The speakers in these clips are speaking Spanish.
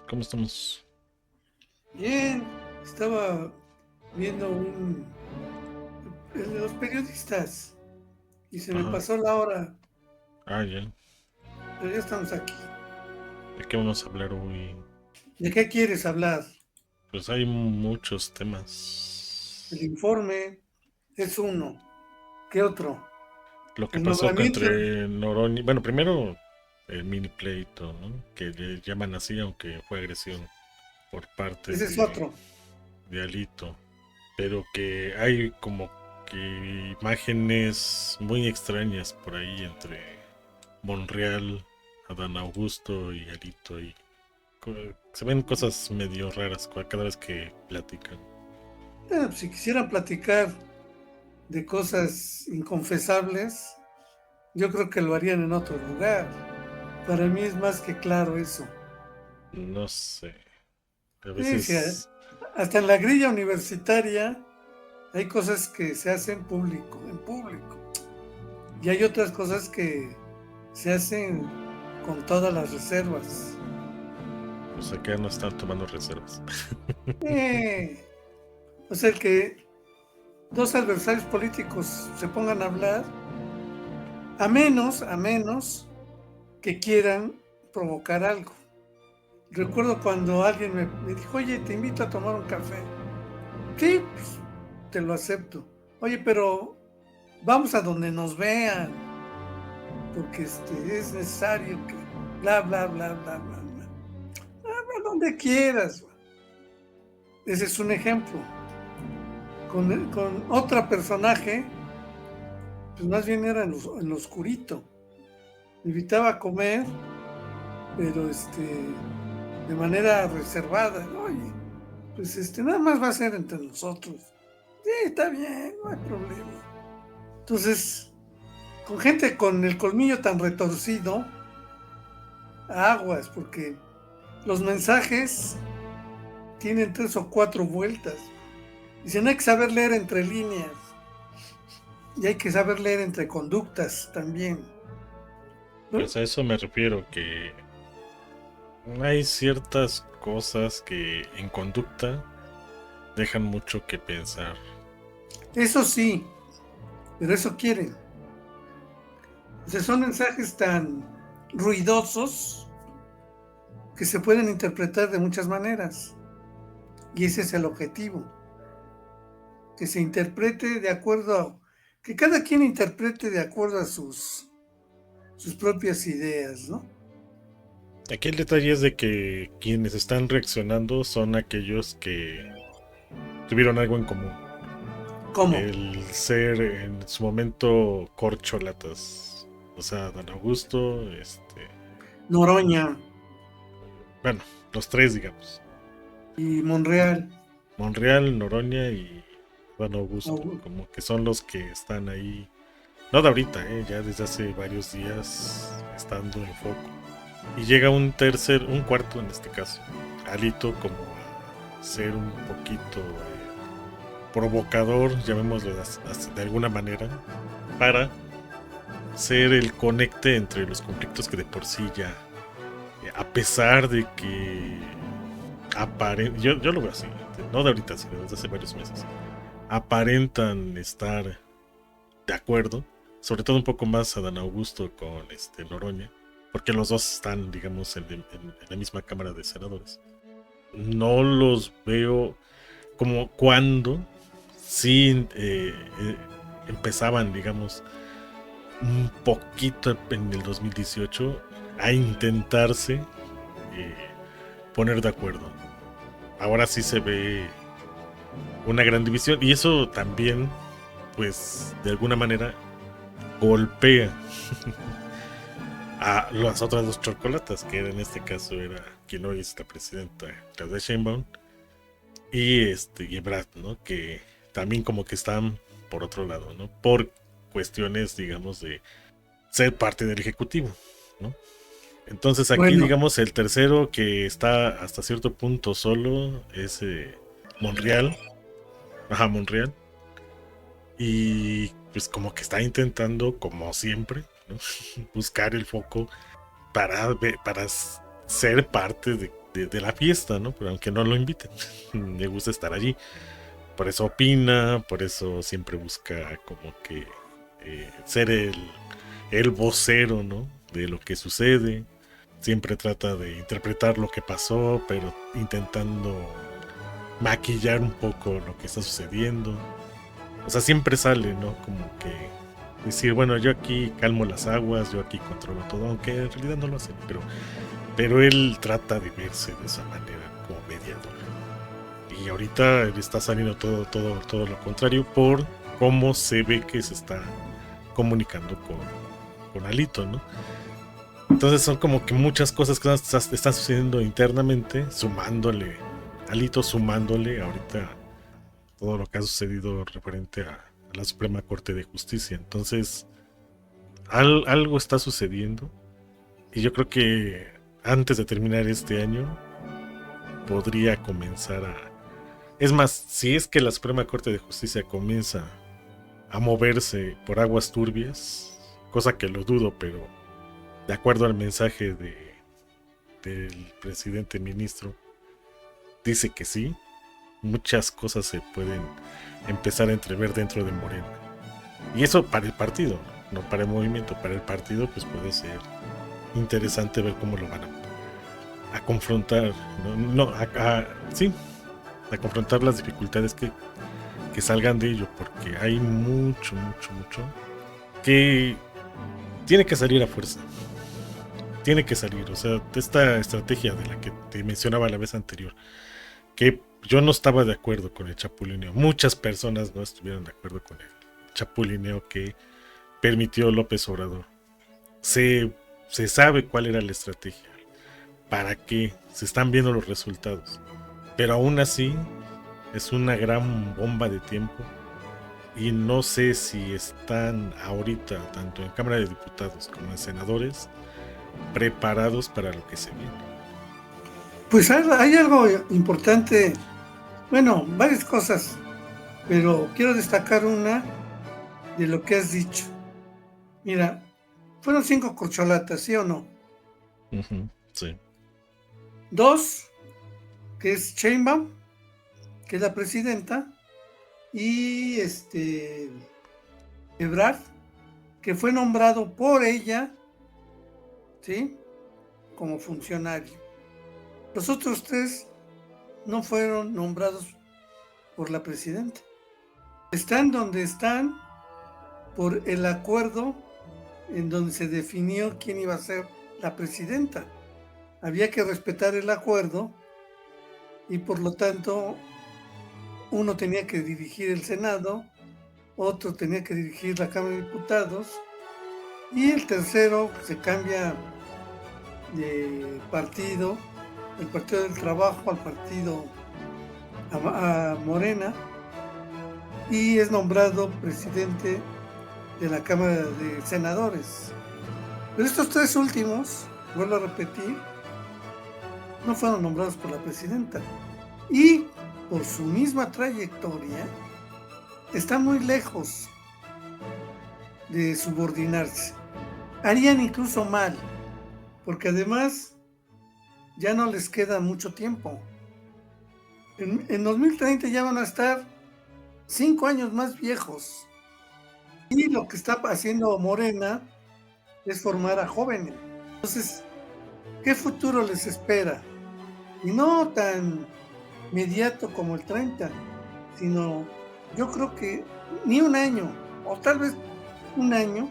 ¿Cómo estamos? Bien, estaba viendo el de los periodistas y se me Ajá. pasó la hora, Ah, ya. pero ya estamos aquí. ¿De qué vamos a hablar hoy? ¿De qué quieres hablar? Pues hay muchos El temas. informe es uno. ¿Qué otro? Lo que El pasó nombramiento, entre Noroña. Bueno, primero el mini pleito, ¿no? Que le llaman así, aunque fue agresión por parte ese es otro. de Alito. Pero que hay como que imágenes muy extrañas por ahí entre Monreal, Adán Augusto y Alito. Y se ven cosas medio raras cada vez que platican. Pues, si quisieran platicar de cosas inconfesables, yo creo que lo harían en otro lugar. Para mí es más que claro eso. No sé. A Sí, sí, veces, hasta en la grilla universitaria hay cosas que se hacen en público. Y hay otras cosas que se hacen con todas las reservas. pues acá no están tomando reservas. Eh, o sea, el que dos adversarios políticos se pongan a hablar, a menos que quieran provocar algo. Recuerdo cuando alguien me dijo, oye, te invito a tomar un café. Sí, pues, te lo acepto. Oye, pero vamos a donde nos vean, porque es necesario que bla, bla, bla, bla, bla, bla. A donde quieras. Ese es un ejemplo. Con otra personaje, pues más bien era en lo oscurito. Me invitaba a comer, pero de manera reservada, ¿no? Oye, pues nada más va a ser entre nosotros. Sí, está bien, no hay problema. Entonces, con gente con el colmillo tan retorcido, aguas, porque los mensajes tienen 3 o 4 vueltas. Dicen, hay que saber leer entre líneas y hay que saber leer entre conductas también. ¿No? Pues a eso me refiero, que hay ciertas cosas que en conducta dejan mucho que pensar. Eso sí, pero eso quieren. O sea, son mensajes tan ruidosos que se pueden interpretar de muchas maneras. Y ese es el objetivo, que se interprete de acuerdo que cada quien interprete de acuerdo a sus propias ideas, ¿no? Aquí el detalle es de que quienes están reaccionando son aquellos que tuvieron algo en común. ¿Cómo? El ser en su momento corcholatas. O sea, Dan Augusto, Noroña bueno, los tres, digamos. y Monreal. Monreal, Noroña y Dan Augusto. O- Como que son los que están ahí. No de ahorita, ya desde hace varios días estando en foco. Y llega un cuarto en este caso. Alito como a ser un poquito provocador, llamémoslo de alguna manera, para ser el conecte entre los conflictos que de por sí ya, a pesar de que yo lo veo así, no de ahorita, sino desde hace varios meses, aparentan estar de acuerdo, sobre todo un poco más a Dan Augusto con Noroña, porque los dos están, digamos, en la misma Cámara de Senadores. No los veo como cuando sí empezaban, digamos, un poquito en el 2018 a intentarse eh, poner de acuerdo. Ahora sí se ve una gran división y eso también, pues, de alguna manera golpea a las otras dos chocolatas, que en este caso era quien hoy es la presidenta, Claudia Sheinbaum, y Ebrard, ¿no? Que también como que están por otro lado, ¿no? Por cuestiones, digamos, de ser parte del Ejecutivo, ¿no? Entonces aquí, bueno, digamos, el tercero que está hasta cierto punto solo es Monreal, ajá, Monreal, y pues como que está intentando, como siempre, ¿no? buscar el foco para ser parte de la fiesta, ¿no? Pero aunque no lo inviten, le gusta estar allí. Por eso opina, por eso siempre busca como que ser el vocero, ¿no? De lo que sucede. Siempre trata de interpretar lo que pasó, pero intentando maquillar un poco lo que está sucediendo. O sea, siempre sale, ¿no? Como que decir, bueno, yo aquí calmo las aguas, yo aquí controlo todo, aunque en realidad no lo hace, pero él trata de verse de esa manera como mediador. Y ahorita está saliendo todo lo contrario por cómo se ve que se está comunicando con Alito, ¿no? Entonces son como que muchas cosas que están sucediendo internamente, sumándole, Alito sumándole ahorita todo lo que ha sucedido referente a la Suprema Corte de Justicia. Entonces, algo está sucediendo y yo creo que antes de terminar este año podría comenzar a... Es más, si es que la Suprema Corte de Justicia comienza a moverse por aguas turbias, cosa que lo dudo, pero de acuerdo al mensaje del presidente ministro, dice que sí, muchas cosas se pueden empezar a entrever dentro de Morena. Y eso para el partido, no para el movimiento, para el partido pues puede ser interesante ver cómo lo van a confrontar, sí, a confrontar las dificultades que salgan de ello, porque hay mucho que tiene que salir a fuerza. Tiene que salir, o sea, esta estrategia de la que te mencionaba la vez anterior, que yo no estaba de acuerdo con el chapulineo. Muchas personas no estuvieron de acuerdo con el chapulineo que permitió López Obrador. Se sabe cuál era la estrategia, para qué, se están viendo los resultados. Pero aún así, es una gran bomba de tiempo. Y no sé si están ahorita, tanto en Cámara de Diputados como en senadores, preparados para lo que se viene. Pues hay algo importante, bueno, varias cosas, pero quiero destacar una de lo que has dicho. Mira, fueron 5 corcholatas, ¿sí o no? Sí. 2, que es Sheinbaum, que es la presidenta, y Ebrard, que fue nombrado por ella, ¿sí? Como funcionario. Los otros 3 no fueron nombrados por la presidenta. Están donde están por el acuerdo en donde se definió quién iba a ser la presidenta. Había que respetar el acuerdo y por lo tanto uno tenía que dirigir el Senado, otro tenía que dirigir la Cámara de Diputados y el tercero se cambia de partido, del Partido del Trabajo al partido a Morena, y es nombrado presidente de la Cámara de Senadores. Pero estos 3 últimos, vuelvo a repetir, no fueron nombrados por la presidenta. Y por su misma trayectoria, están muy lejos de subordinarse. Harían incluso mal, porque además ya no les queda mucho tiempo. En 2030 ya van a estar 5 años más viejos. Y lo que está haciendo Morena es formar a jóvenes. Entonces, ¿qué futuro les espera? Y no tan inmediato como el 30, sino yo creo que ni un año, o tal vez un año,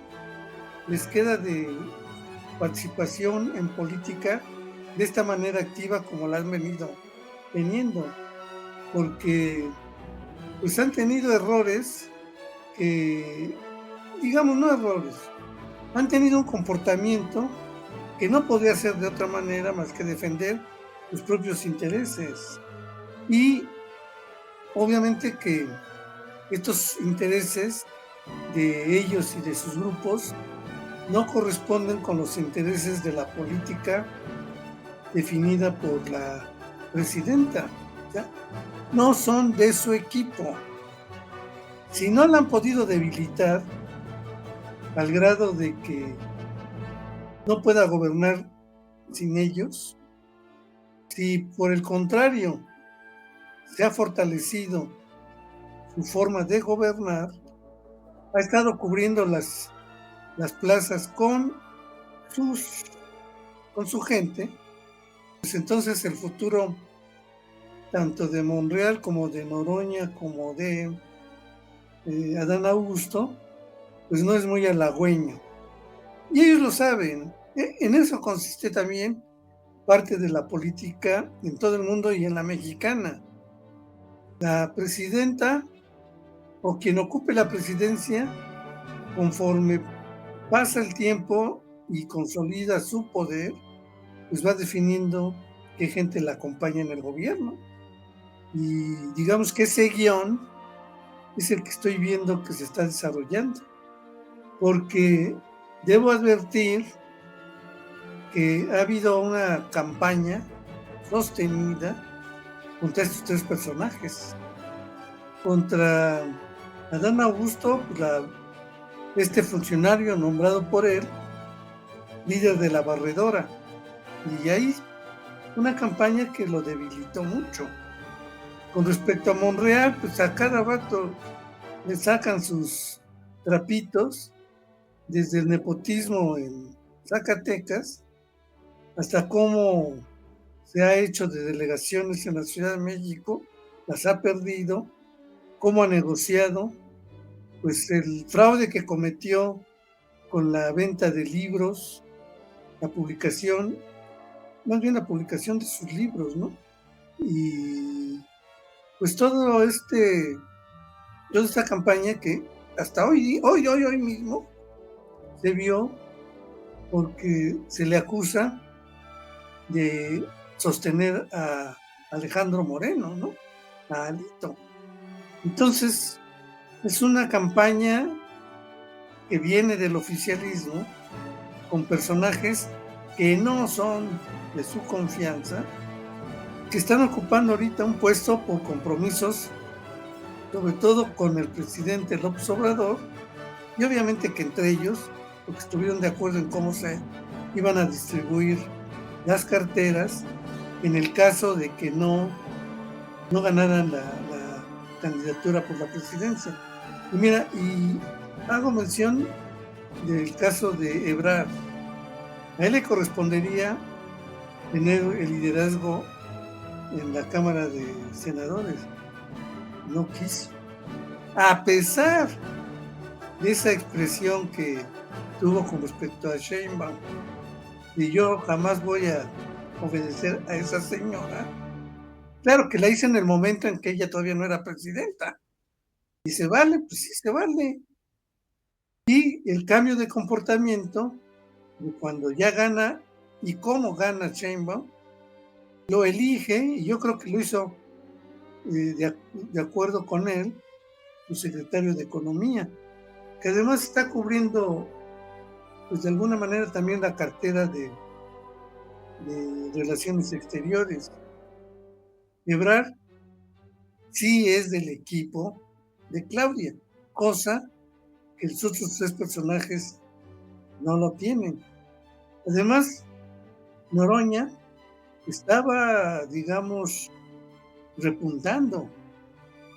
les queda de participación en política de esta manera activa como la han venido teniendo, porque pues han tenido errores que, digamos, no errores, han tenido un comportamiento que no podía ser de otra manera más que defender sus propios intereses. Y obviamente que estos intereses de ellos y de sus grupos no corresponden con los intereses de la política definida por la presidenta. ¿Ya? No son de su equipo. Si no la han podido debilitar al grado de que no pueda gobernar sin ellos, Si por el contrario se ha fortalecido su forma de gobernar, ha estado cubriendo las plazas sus, con su gente, pues entonces el futuro tanto de Monreal como de Noroña como de Adán Augusto, pues no es muy halagüeño. Y ellos lo saben. En eso consiste también parte de la política en todo el mundo y en la mexicana. La presidenta o quien ocupe la presidencia, conforme pasa el tiempo y consolida su poder, pues va definiendo qué gente la acompaña en el gobierno. Y digamos que ese guión es el que estoy viendo que se está desarrollando. Porque debo advertir que ha habido una campaña sostenida contra estos tres personajes. Contra Adán Augusto, pues este funcionario nombrado por él, líder de la barredora. Y hay una campaña que lo debilitó mucho. Con respecto a Monreal, pues a cada rato le sacan sus trapitos, desde el nepotismo en Zacatecas hasta cómo se ha hecho de delegaciones en la Ciudad de México, las ha perdido, cómo ha negociado, pues el fraude que cometió con la venta de libros, la publicación, más bien la publicación de sus libros, ¿no? Y pues toda esta campaña que hasta hoy mismo se vio porque se le acusa de sostener a Alejandro Moreno, ¿no? A Alito. Entonces, es una campaña que viene del oficialismo con personajes que no son de su confianza, que están ocupando ahorita un puesto por compromisos, sobre todo con el presidente López Obrador, y obviamente que entre ellos, porque estuvieron de acuerdo en cómo se iban a distribuir las carteras en el caso de que no ganaran la candidatura por la presidencia. Y mira, y hago mención del caso de Ebrard. A él le correspondería tener el liderazgo en la Cámara de Senadores. No quiso. A pesar de esa expresión que tuvo con respecto a Sheinbaum, y yo jamás voy a obedecer a esa señora. Claro que la hice en el momento en que ella todavía no era presidenta. Y se vale, pues sí se vale. Y el cambio de comportamiento, de cuando ya gana y cómo gana Sheinbaum, lo elige, y yo creo que lo hizo de acuerdo con él, su secretario de Economía, que además está cubriendo, pues de alguna manera también la cartera de Relaciones Exteriores. Ebrard sí es del equipo de Claudia, cosa que los otros tres personajes no lo tienen. Además, Noroña estaba, digamos, repuntando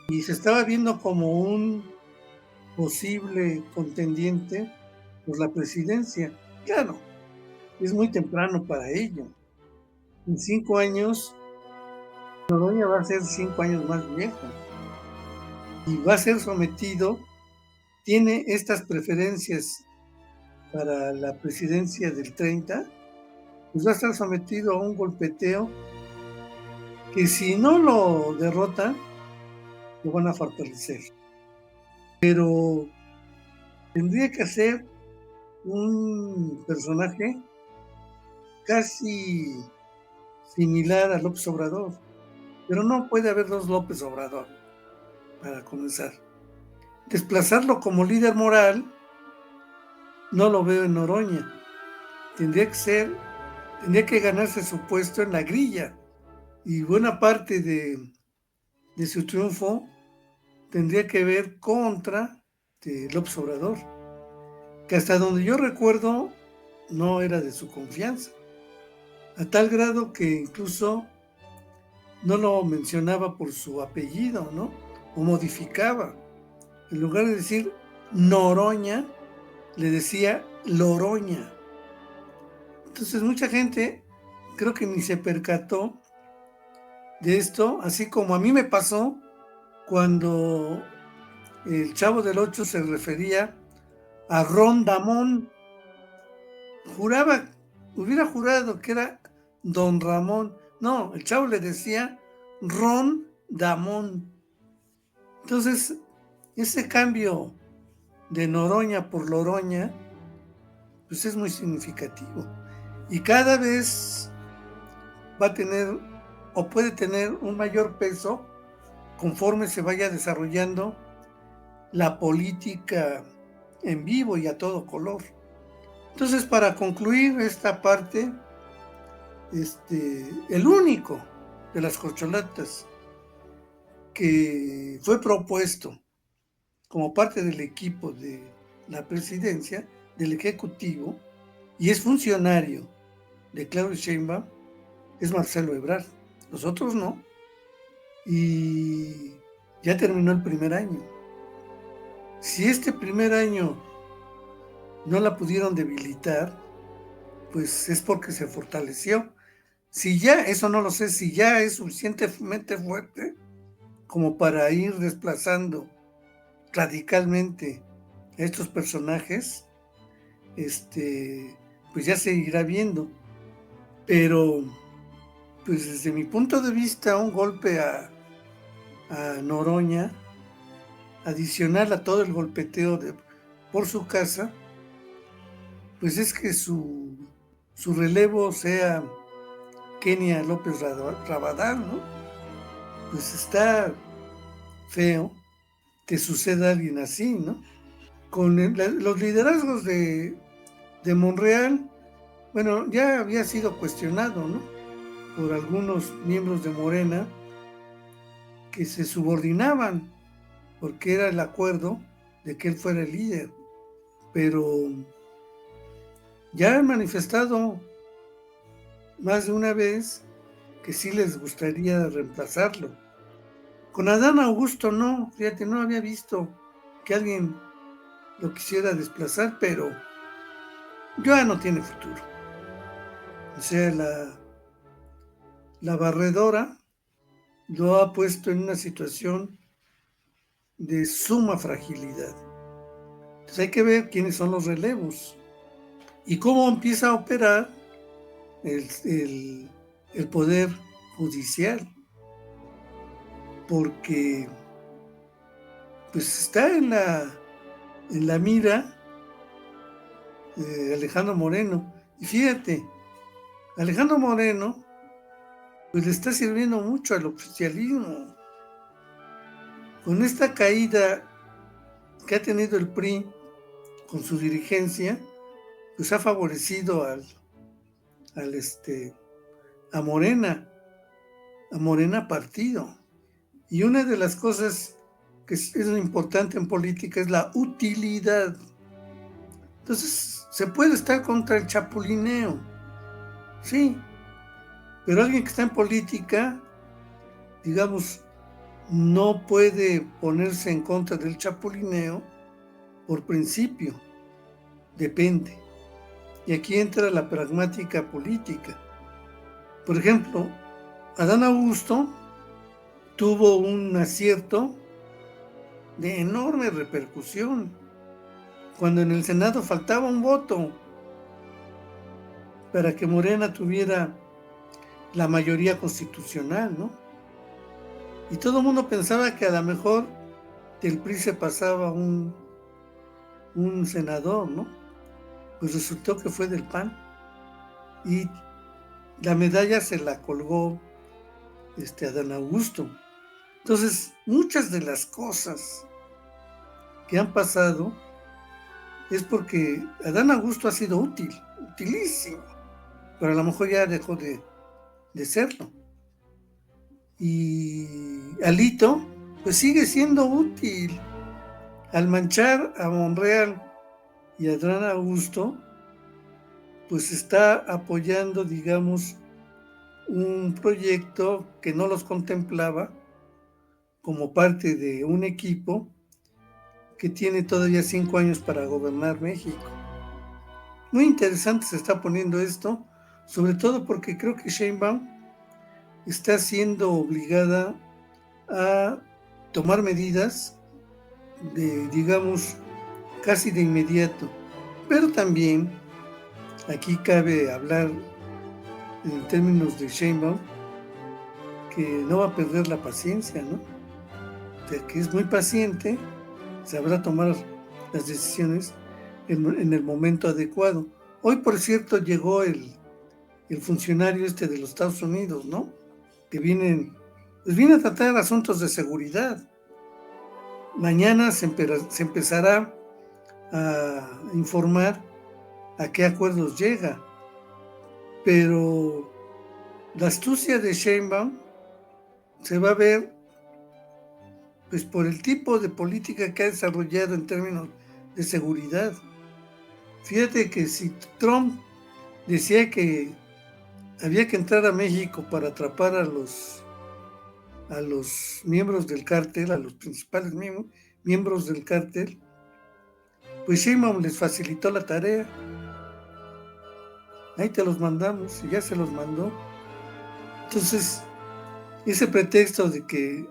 y se estaba viendo como un posible contendiente por la presidencia. Claro, es muy temprano para ello. En 5 años, Noroña va a ser 5 años más viejo y va a ser sometido, tiene estas preferencias para la presidencia del 30, pues va a estar sometido a un golpeteo que si no lo derrotan, lo van a fortalecer. Pero tendría que ser un personaje casi similar a López Obrador, pero no puede haber dos López Obrador, para comenzar. Desplazarlo como líder moral, no lo veo en Noroña. Tendría que ganarse su puesto en la grilla, y buena parte de su triunfo tendría que ver contra López Obrador, que hasta donde yo recuerdo no era de su confianza, a tal grado que incluso no lo mencionaba por su apellido, ¿no? O modificaba. En lugar de decir Noroña, le decía Loroña. Entonces mucha gente creo que ni se percató de esto, así como a mí me pasó cuando el Chavo del Ocho se refería a Rondamón. Hubiera jurado que era Don Ramón. No, el Chavo le decía Rondamón. Entonces, ese cambio de Noroña por Loroña, pues es muy significativo. Y cada vez va a tener o puede tener un mayor peso conforme se vaya desarrollando la política en vivo y a todo color. Entonces, para concluir esta parte, el único de las corcholatas que fue propuesto como parte del equipo de la presidencia, del Ejecutivo, y es funcionario de Claudia Sheinbaum, es Marcelo Ebrard. Los otros no. Y ya terminó el primer año. Si este primer año no la pudieron debilitar, pues es porque se fortaleció. Si ya, eso no lo sé, si ya es suficientemente fuerte como para ir desplazando radicalmente a estos personajes, pues ya se irá viendo. Pero, pues desde mi punto de vista, un golpe a Noroña, adicional a todo el golpeteo por su casa, pues es que su relevo sea Kenia López Rabadán, ¿no? Pues está feo que suceda alguien así, ¿no? Con los liderazgos de Monreal, bueno, ya había sido cuestionado, ¿no? Por algunos miembros de Morena que se subordinaban porque era el acuerdo de que él fuera el líder, pero ya han manifestado más de una vez que sí les gustaría reemplazarlo. Con Adán Augusto no, fíjate, no había visto que alguien lo quisiera desplazar, pero ya no tiene futuro. O sea, la barredora lo ha puesto en una situación de suma fragilidad. Entonces hay que ver quiénes son los relevos y cómo empieza a operar el poder judicial, porque pues está en la mira de Alejandro Moreno. Y fíjate, Alejandro Moreno pues le está sirviendo mucho al oficialismo. Con esta caída que ha tenido el PRI con su dirigencia, pues ha favorecido a Morena partido. Y una de las cosas que es importante en política es la utilidad. Entonces, se puede estar contra el chapulineo, sí, pero alguien que está en política, digamos, no puede ponerse en contra del chapulineo por principio, depende. Y aquí entra la pragmática política. Por ejemplo, Adán Augusto tuvo un acierto de enorme repercusión cuando en el Senado faltaba un voto para que Morena tuviera la mayoría constitucional, ¿no? Y todo el mundo pensaba que a lo mejor del PRI se pasaba un senador, ¿no? Pues resultó que fue del PAN. Y la medalla se la colgó Adán Augusto. Entonces, muchas de las cosas que han pasado es porque Adán Augusto ha sido utilísimo, pero a lo mejor ya dejó de serlo. Y Alito, pues sigue siendo útil. Al manchar a Monreal y a Adán Augusto, pues está apoyando, digamos, un proyecto que no los contemplaba como parte de un equipo que tiene todavía 5 años para gobernar México. Muy interesante se está poniendo esto, sobre todo porque creo que Sheinbaum está siendo obligada a tomar medidas de, digamos, casi de inmediato. Pero también aquí cabe hablar en términos de Sheinbaum que no va a perder la paciencia, ¿no? O sea, que es muy paciente, sabrá tomar las decisiones en el momento adecuado. Hoy, por cierto, llegó el funcionario este de los Estados Unidos, ¿no? Que pues viene a tratar asuntos de seguridad. Mañana se empezará a informar a qué acuerdos llega, pero la astucia de Sheinbaum se va a ver pues por el tipo de política que ha desarrollado en términos de seguridad. Fíjate que si Trump decía que había que entrar a México para atrapar a los miembros del cártel, a los principales miembros del cártel, pues Sheinbaum les facilitó la tarea. Ahí te los mandamos y ya se los mandó. Entonces, ese pretexto de que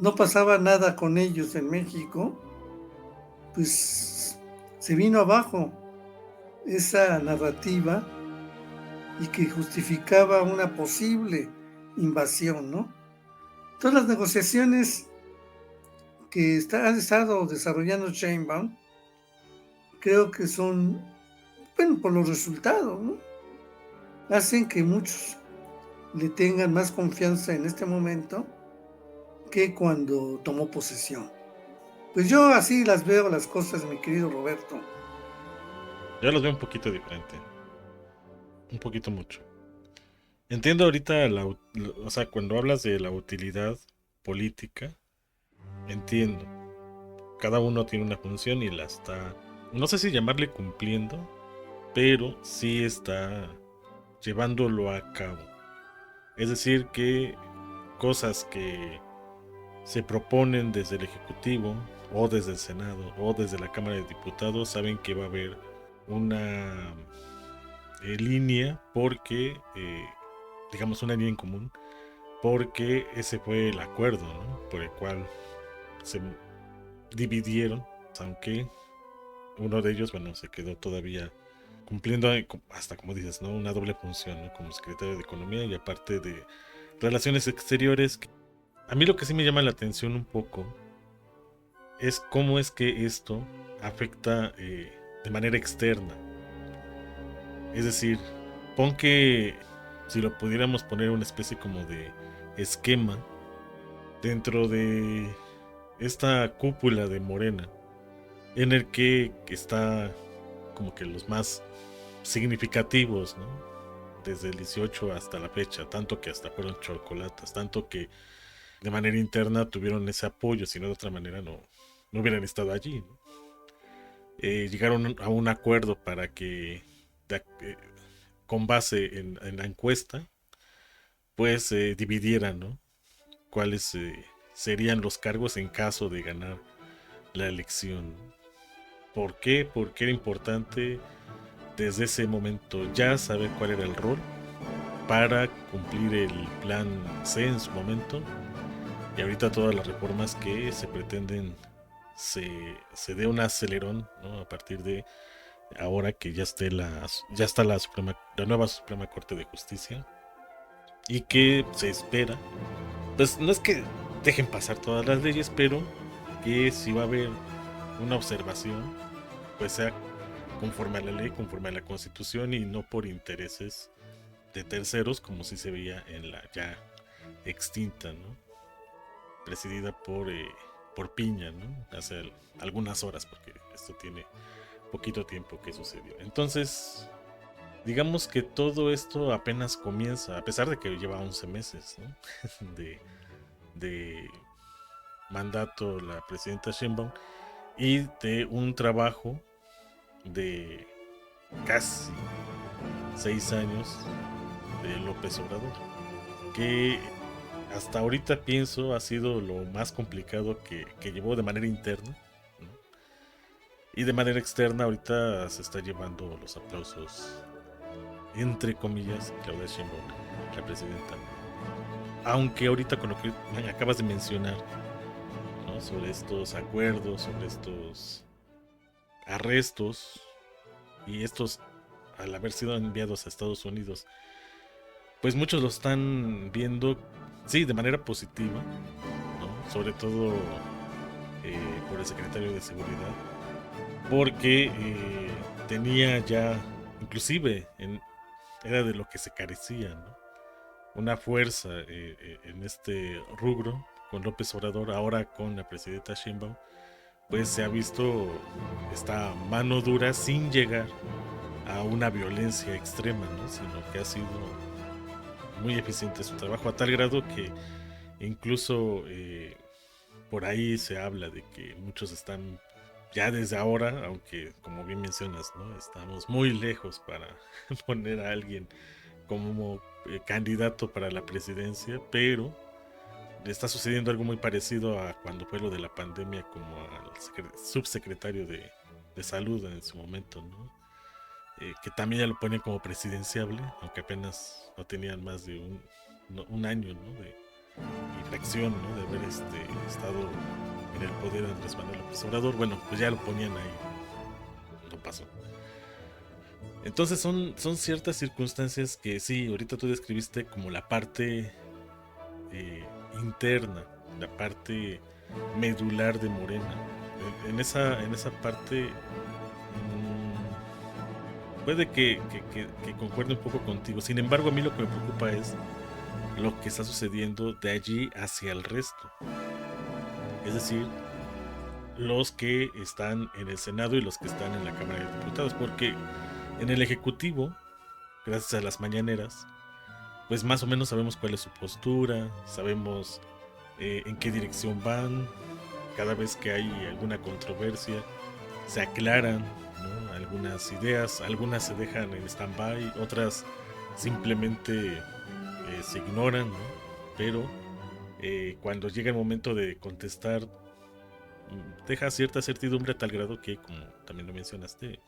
no pasaba nada con ellos en México, pues se vino abajo esa narrativa y que justificaba una posible invasión, ¿no? Todas las negociaciones que ha estado desarrollando Sheinbaum, creo que son, bueno, por los resultados, ¿no? Hacen que muchos le tengan más confianza en este momento que cuando tomó posesión. Pues yo así las veo las cosas, mi querido Roberto. Yo los veo un poquito diferente. Un poquito mucho. Entiendo ahorita, o sea, cuando hablas de la utilidad política, entiendo. Cada uno tiene una función y la está, no sé si llamarle cumpliendo, pero sí está llevándolo a cabo. Es decir, que cosas que se proponen desde el Ejecutivo o desde el Senado o desde la Cámara de Diputados saben que va a haber una línea porque, digamos, una línea en común, porque ese fue el acuerdo, ¿no? Por el cual se dividieron, aunque uno de ellos, bueno, se quedó todavía cumpliendo hasta, como dices, ¿no? Una doble función, ¿no? Como secretario de Economía y aparte de Relaciones Exteriores. A mí lo que sí me llama la atención un poco es cómo es que esto afecta de manera externa. Es decir, pon que si lo pudiéramos poner una especie como de esquema dentro de esta cúpula de Morena, en el que está como que los más significativos, ¿no? Desde el 18 hasta la fecha, tanto que hasta fueron chocolatas, tanto que de manera interna tuvieron ese apoyo, si no de otra manera no hubieran estado allí, ¿no? Llegaron a un acuerdo para que, eh, con base en la encuesta, pues dividieran, ¿no? Cuáles serían los cargos en caso de ganar la elección. ¿Por qué? Porque era importante desde ese momento ya saber cuál era el rol para cumplir el plan C en su momento, y ahorita todas las reformas que se pretenden se dé un acelerón, ¿no? A partir de ahora que ya está la nueva Suprema Corte de Justicia, y que se espera, pues no es que dejen pasar todas las leyes, pero que si va a haber una observación, pues sea conforme a la ley, conforme a la Constitución y no por intereses de terceros, como si se veía en la ya extinta, ¿no? Presidida por Piña, ¿no? Hace algunas horas, porque esto tiene poquito tiempo que sucedió. Entonces, digamos que todo esto apenas comienza, a pesar de que lleva 11 meses, ¿no? de mandato la presidenta Sheinbaum y de un trabajo de casi 6 años de López Obrador. que hasta ahorita pienso ha sido lo más complicado que llevó de manera interna, ¿no? Y de manera externa ahorita se está llevando los aplausos, entre comillas, Claudia Sheinbaum, la presidenta. Aunque ahorita con lo que me acabas de mencionar, ¿no? Sobre estos acuerdos, sobre estos arrestos y estos al haber sido enviados a Estados Unidos, pues muchos lo están viendo, sí, de manera positiva, ¿no? Sobre todo por el secretario de Seguridad, porque tenía ya, inclusive, era de lo que se carecía, ¿no? Una fuerza en este rubro con López Obrador, ahora con la presidenta Sheinbaum, pues se ha visto esta mano dura sin llegar a una violencia extrema, ¿no? Sino que ha sido muy eficiente su trabajo a tal grado que incluso por ahí se habla de que muchos están ya desde ahora, aunque como bien mencionas, ¿no? Estamos muy lejos para poner a alguien como candidato para la presidencia, pero le está sucediendo algo muy parecido a cuando fue lo de la pandemia, como al subsecretario de salud en su momento, ¿no? Que también ya lo ponen como presidenciable, aunque apenas no tenían más de un año, ¿no? De infracción, ¿no? De haber estado en el poder de Andrés Manuel López Obrador. Bueno, pues ya lo ponían ahí, no pasó. Entonces son ciertas circunstancias que sí, ahorita tú describiste como la parte eh, interna, la parte medular de Morena. En esa parte puede que concuerde un poco contigo. Sin embargo, a mí lo que me preocupa es lo que está sucediendo de allí hacia el resto. Es decir, los que están en el Senado y los que están en la Cámara de Diputados. Porque en el Ejecutivo, gracias a las mañaneras, pues más o menos sabemos cuál es su postura, sabemos en qué dirección van. Cada vez que hay alguna controversia, se aclaran, ¿no? Algunas ideas, algunas se dejan en stand-by, otras simplemente se ignoran, ¿no? Pero cuando llega el momento de contestar, deja cierta certidumbre a tal grado que, como también lo mencionaste,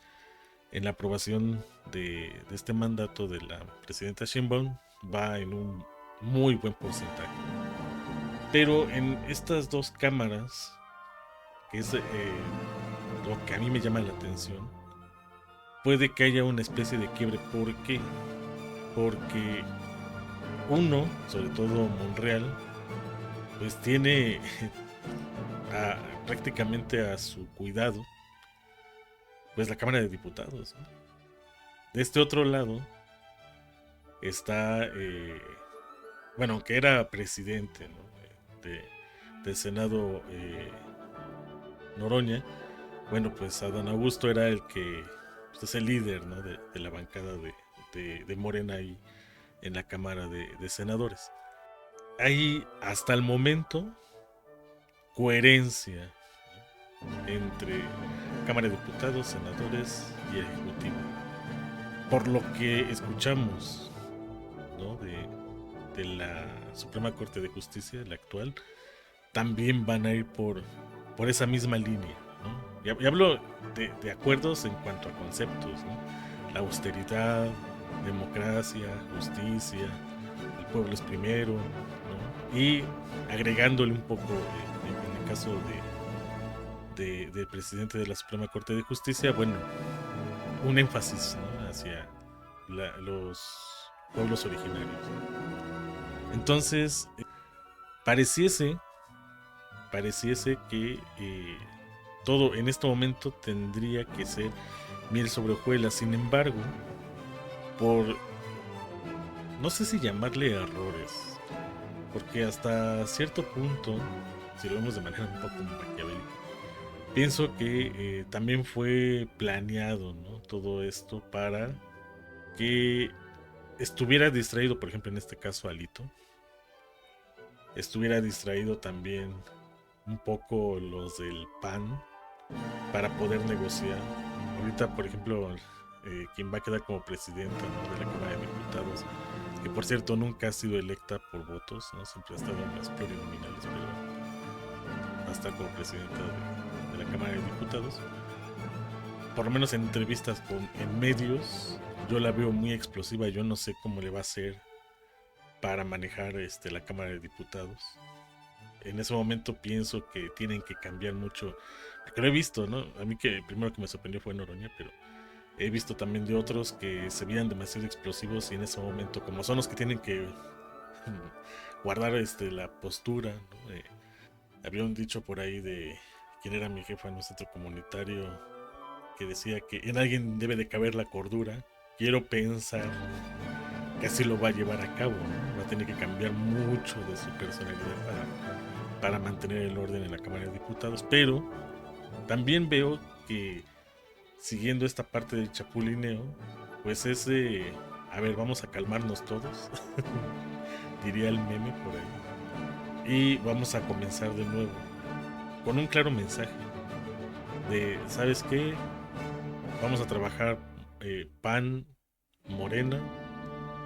en la aprobación de este mandato de la presidenta Sheinbaum va en un muy buen porcentaje. Pero en estas dos cámaras, que es lo que a mí me llama la atención, puede que haya una especie de quiebre. ¿Por qué? Porque uno, sobre todo Monreal, pues tiene prácticamente a su cuidado pues la Cámara de Diputados, ¿no? De este otro lado está, bueno, que era presidente, ¿no? Del Senado, Noroña. Bueno, pues Adán Augusto era el que pues, es el líder, ¿no? de la bancada de Morena ahí en la Cámara de Senadores. Hay hasta el momento coherencia, ¿no? Entre Cámara de Diputados, senadores y Ejecutivo. Por lo que escuchamos, ¿no? de la Suprema Corte de Justicia, la actual, también van a ir por esa misma línea, ¿no? Y hablo de acuerdos en cuanto a conceptos, ¿no? La austeridad, democracia, justicia, el pueblo es primero, ¿no? Y agregándole un poco, en el caso del presidente de la Suprema Corte de Justicia, bueno, un énfasis, ¿no? Hacia los pueblos originarios. Entonces, pareciese que todo en este momento tendría que ser miel sobre hojuelas. Sin embargo, por no sé si llamarle errores, porque hasta cierto punto, si lo vemos de manera un poco maquiavélica, pienso que también fue planeado, ¿no? Todo esto para que estuviera distraído, por ejemplo, en este caso Alito, estuviera distraído también un poco los del PAN para poder negociar. Ahorita, por ejemplo, quien va a quedar como presidenta, ¿no? de la Cámara de Diputados que por cierto nunca ha sido electa por votos, ¿no? Siempre ha estado en las plurinominales, pero va a estar como presidenta de la Cámara de Diputados. Por lo menos en entrevistas en medios, yo la veo muy explosiva. Yo no sé cómo le va a hacer para manejar la Cámara de Diputados. En ese momento pienso que tienen que cambiar mucho, porque lo he visto, ¿no? A mí que el primero que me sorprendió fue Noroña, pero he visto también de otros que se veían demasiado explosivos y en ese momento, como son los que tienen que guardar la postura, ¿no? Había un dicho por ahí de quién era mi jefa en un centro comunitario que decía que en alguien debe de caber la cordura. Quiero pensar que así lo va a llevar a cabo, ¿no? Va a tener que cambiar mucho de su personalidad para mantener el orden en la Cámara de Diputados, pero también veo que siguiendo esta parte del chapulineo, pues es de, a ver, vamos a calmarnos todos, diría el meme por ahí, y vamos a comenzar de nuevo, con un claro mensaje de, ¿sabes qué? Vamos a trabajar PAN, Morena,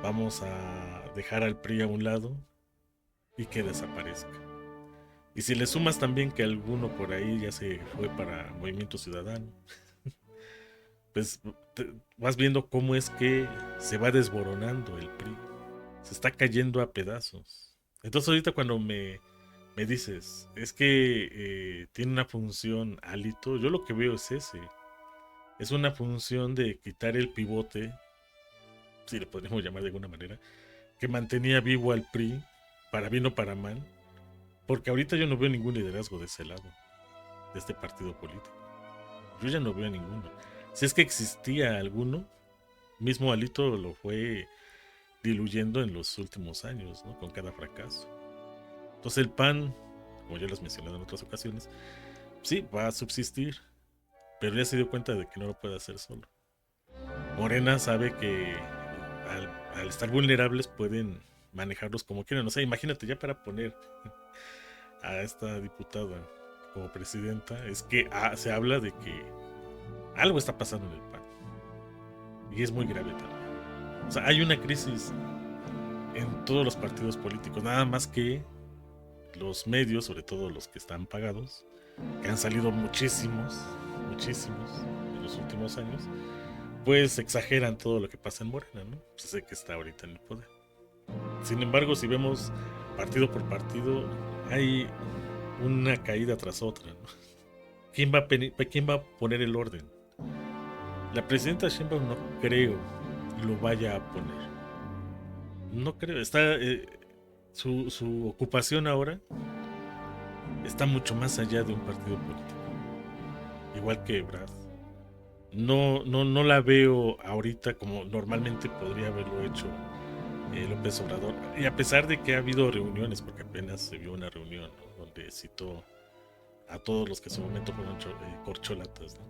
vamos a dejar al PRI a un lado y que desaparezca. Y si le sumas también que alguno por ahí ya se fue para Movimiento Ciudadano, pues vas viendo cómo es que se va desboronando el PRI. Se está cayendo a pedazos. Entonces ahorita cuando me dices, es que tiene una función Alito, yo lo que veo es ese. Es una función de quitar el pivote, si le podemos llamar de alguna manera, que mantenía vivo al PRI, para bien o para mal, porque ahorita yo no veo ningún liderazgo de ese lado, de este partido político. Yo ya no veo ninguno. Si es que existía alguno, mismo Alito lo fue diluyendo en los últimos años, ¿no? Con cada fracaso. Entonces el PAN, como ya lo he mencionado en otras ocasiones, sí, va a subsistir, pero ya se dio cuenta de que no lo puede hacer solo. Morena sabe que al estar vulnerables pueden manejarlos como quieran. O sea, imagínate ya para poner a esta diputada como presidenta, es que se habla de que algo está pasando en el PAN. Y es muy grave también. O sea, hay una crisis en todos los partidos políticos, nada más que los medios, sobre todo los que están pagados, que han salido muchísimos en los últimos años, pues exageran todo lo que pasa en Morena, ¿no? Pues sé que está ahorita en el poder. Sin embargo, si vemos partido por partido, hay una caída tras otra, ¿no? ¿Quién va a poner el orden? La presidenta Sheinbaum no creo lo vaya a poner. No creo. Está su ocupación ahora está mucho más allá de un partido político. Igual que Ebrard. No la veo ahorita como normalmente podría haberlo hecho López Obrador. Y a pesar de que ha habido reuniones, porque apenas se vio una reunión, ¿no? Donde citó a todos los que en su momento fueron corcholatas,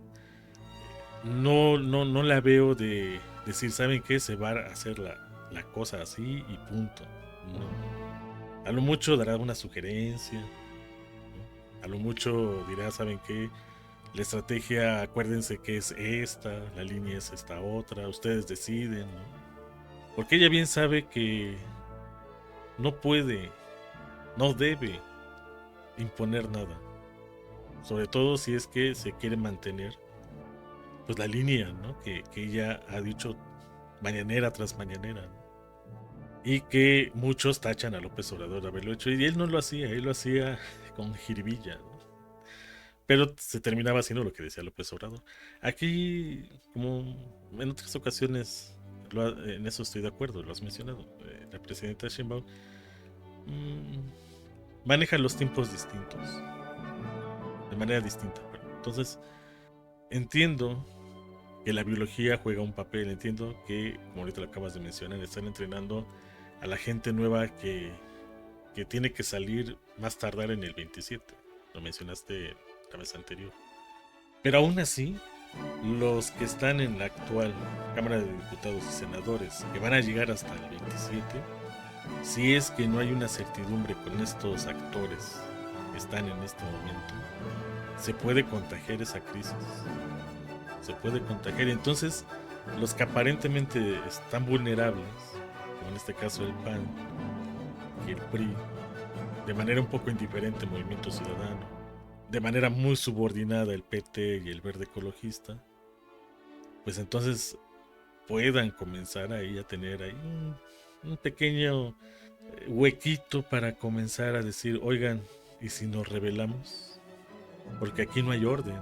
no la veo de decir, ¿saben qué? Se va a hacer la cosa así y punto. No. A lo mucho dará una sugerencia, ¿no? A lo mucho dirá, ¿saben qué? La estrategia, acuérdense que es esta, la línea es esta otra, ustedes deciden, ¿no? Porque ella bien sabe que no puede, no debe imponer nada. Sobre todo si es que se quiere mantener pues la línea, ¿no? que ella ha dicho mañanera tras mañanera, ¿no? Y que muchos tachan a López Obrador de haberlo hecho, y él no lo hacía, él lo hacía con jiribilla, ¿no? Pero se terminaba haciendo lo que decía López Obrador. Aquí, como en otras ocasiones, en eso estoy de acuerdo, lo has mencionado, la presidenta Sheinbaum maneja los tiempos distintos, de manera distinta. Entonces, entiendo que la biología juega un papel, entiendo que, como ahorita lo acabas de mencionar, están entrenando a la gente nueva que tiene que salir más tardar en el 27, lo mencionaste la vez anterior. Pero aún así, los que están en la actual Cámara de Diputados y Senadores, que van a llegar hasta el 27, si es que no hay una certidumbre con estos actores que están en este momento, se puede contagiar esa crisis. Se puede contagiar. Entonces, los que aparentemente están vulnerables, o en este caso el PAN y el PRI, de manera un poco indiferente Movimiento Ciudadano, de manera muy subordinada el PT y el Verde Ecologista, pues entonces puedan comenzar ahí a tener ahí un pequeño huequito para comenzar a decir, oigan, ¿y si nos rebelamos? Porque aquí no hay orden.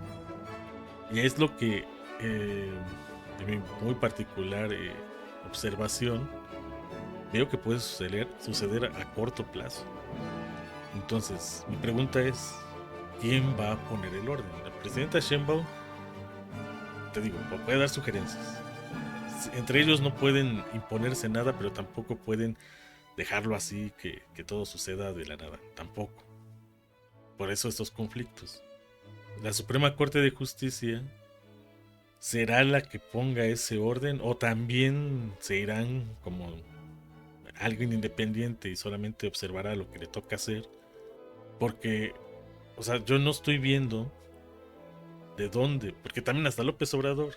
Y es lo que, de mi muy particular observación, veo que puede suceder a corto plazo. Entonces, mi pregunta es, ¿quién va a poner el orden? La presidenta Sheinbaum, te digo, puede dar sugerencias. Entre ellos no pueden imponerse nada, pero tampoco pueden dejarlo así, que todo suceda de la nada. Tampoco. Por eso estos conflictos. La Suprema Corte de Justicia será la que ponga ese orden, o también se irán como alguien independiente y solamente observará lo que le toca hacer. Porque, o sea, yo no estoy viendo de dónde, porque también hasta López Obrador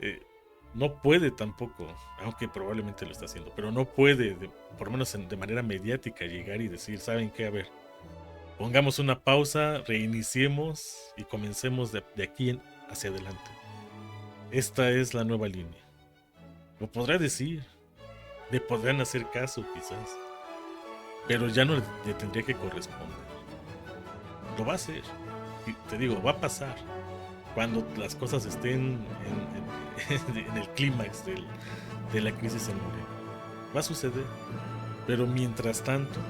eh, no puede tampoco, aunque probablemente lo está haciendo, pero no puede, por lo menos de manera mediática, llegar y decir, ¿saben qué? A ver, pongamos una pausa, reiniciemos y comencemos de aquí hacia adelante. Esta es la nueva línea. Lo podrá decir, le podrán hacer caso quizás, pero ya no le tendría que corresponder. Lo va a hacer, y te digo, va a pasar cuando las cosas estén en el clímax de la crisis en Morena. Va a suceder, pero mientras tanto,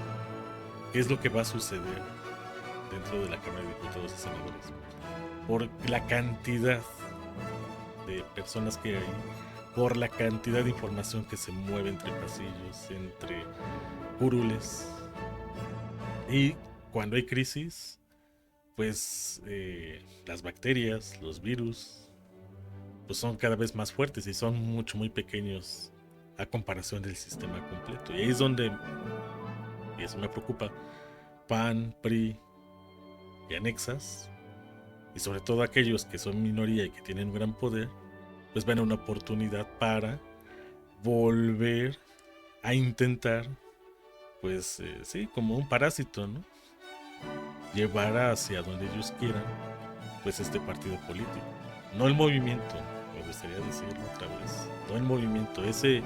¿qué es lo que va a suceder dentro de la Cámara de Diputados y Senadores? Por la cantidad de personas que hay, por la cantidad de información que se mueve entre pasillos, entre curules, y cuando hay crisis, pues las bacterias, los virus, pues son cada vez más fuertes y son muy pequeños a comparación del sistema completo. Y ahí es donde, y eso me preocupa, PAN, PRI y anexas, y sobre todo aquellos que son minoría y que tienen un gran poder, pues ven una oportunidad para volver a intentar, pues sí, como un parásito, ¿no? Llevar hacia donde ellos quieran, pues este partido político. No el movimiento, me gustaría decirlo otra vez. No el movimiento, ese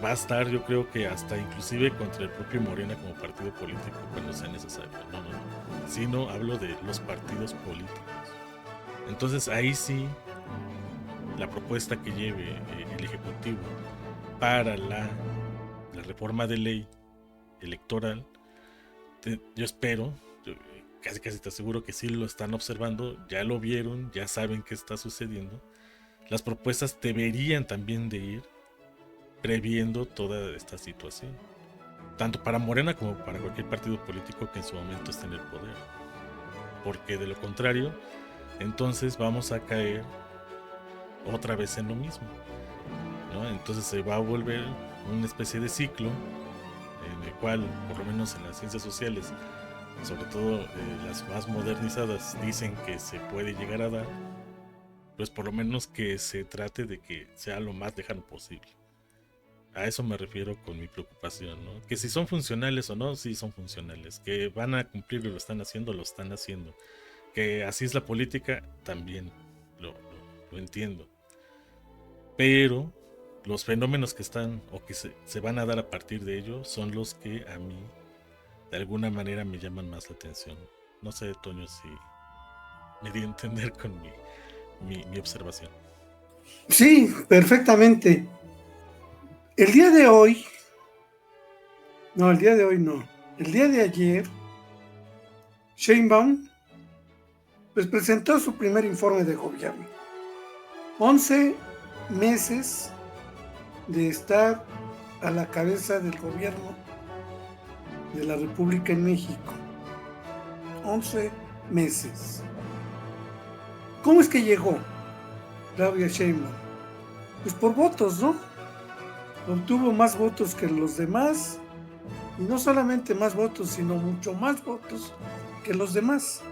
va a estar, yo creo que hasta inclusive contra el propio Morena como partido político cuando sea necesario. No. Sino hablo de los partidos políticos. Entonces ahí sí, la propuesta que lleve el Ejecutivo para la reforma de ley electoral, yo espero, casi te aseguro que sí lo están observando, ya lo vieron, ya saben qué está sucediendo. Las propuestas deberían también de ir previendo toda esta situación, tanto para Morena como para cualquier partido político que en su momento esté en el poder, porque de lo contrario, entonces vamos a caer otra vez en lo mismo, ¿no? Entonces se va a volver una especie de ciclo en el cual, por lo menos en las ciencias sociales, sobre todo las más modernizadas, dicen que se puede llegar a dar, pues por lo menos que se trate de que sea lo más lejano posible. A eso me refiero con mi preocupación, ¿no? Que si son funcionales o no, sí son funcionales. Que van a cumplir y lo están haciendo, lo están haciendo. Que así es la política, también lo entiendo. Pero los fenómenos que están o que se van a dar a partir de ello son los que a mí de alguna manera me llaman más la atención. No sé, Toño, si me di a entender con mi observación. Sí, perfectamente. El día de hoy no, el día de ayer, Sheinbaum pues presentó su primer informe de gobierno. 11 meses de estar a la cabeza del gobierno de la República en México. 11 meses. ¿Cómo es que llegó Claudia Sheinbaum? Pues por votos, ¿no? Obtuvo más votos que los demás, y no solamente más votos, sino mucho más votos que los demás.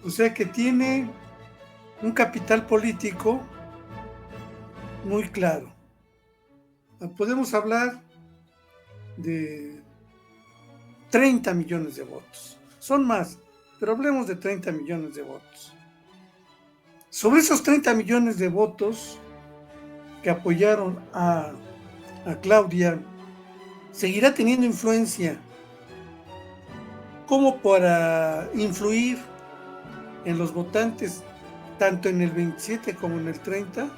O sea que tiene un capital político muy claro. Podemos hablar de 30 millones de votos. Son más, pero hablemos de 30 millones de votos. Sobre esos 30 millones de votos que apoyaron a Claudia, seguirá teniendo influencia como para influir en los votantes, tanto en el 27 como en el 30.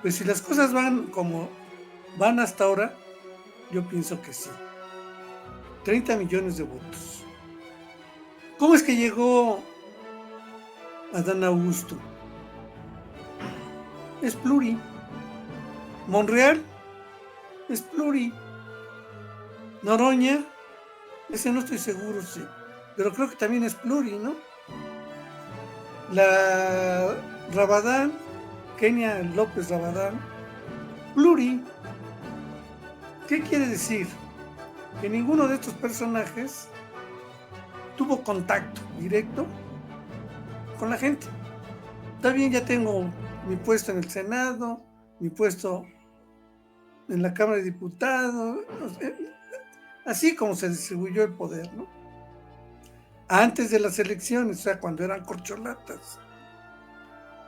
Pues si las cosas van como van hasta ahora, yo pienso que sí. 30 millones de votos. ¿Cómo es que llegó Adán Augusto? Es pluri. Monreal es pluri. Noroña, ese no estoy seguro, sí, pero creo que también es pluri, ¿no? La Rabadán, Kenia López Rabadán, pluri. ¿Qué quiere decir? Que ninguno de estos personajes tuvo contacto directo con la gente. Está bien, ya tengo mi puesto en el Senado, mi puesto en la Cámara de Diputados, así como se distribuyó el poder, ¿no? Antes de las elecciones, o sea, cuando eran corcholatas.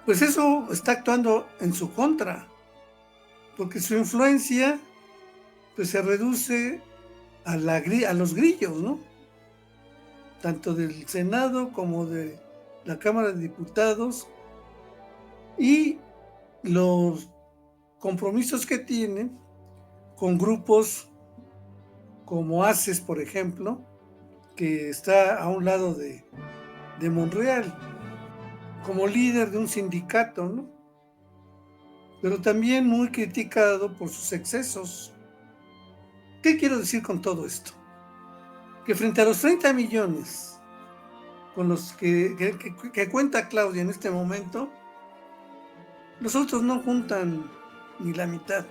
Pues eso está actuando en su contra, porque su influencia pues se reduce a los grillos, ¿no? Tanto del Senado como de la Cámara de Diputados, y los compromisos que tienen con grupos como ACES, por ejemplo, que está a un lado de Monreal, como líder de un sindicato, ¿no? Pero también muy criticado por sus excesos. ¿Qué quiero decir con todo esto? Que frente a los 30 millones con los que cuenta Claudia en este momento, los otros no juntan ni la mitad.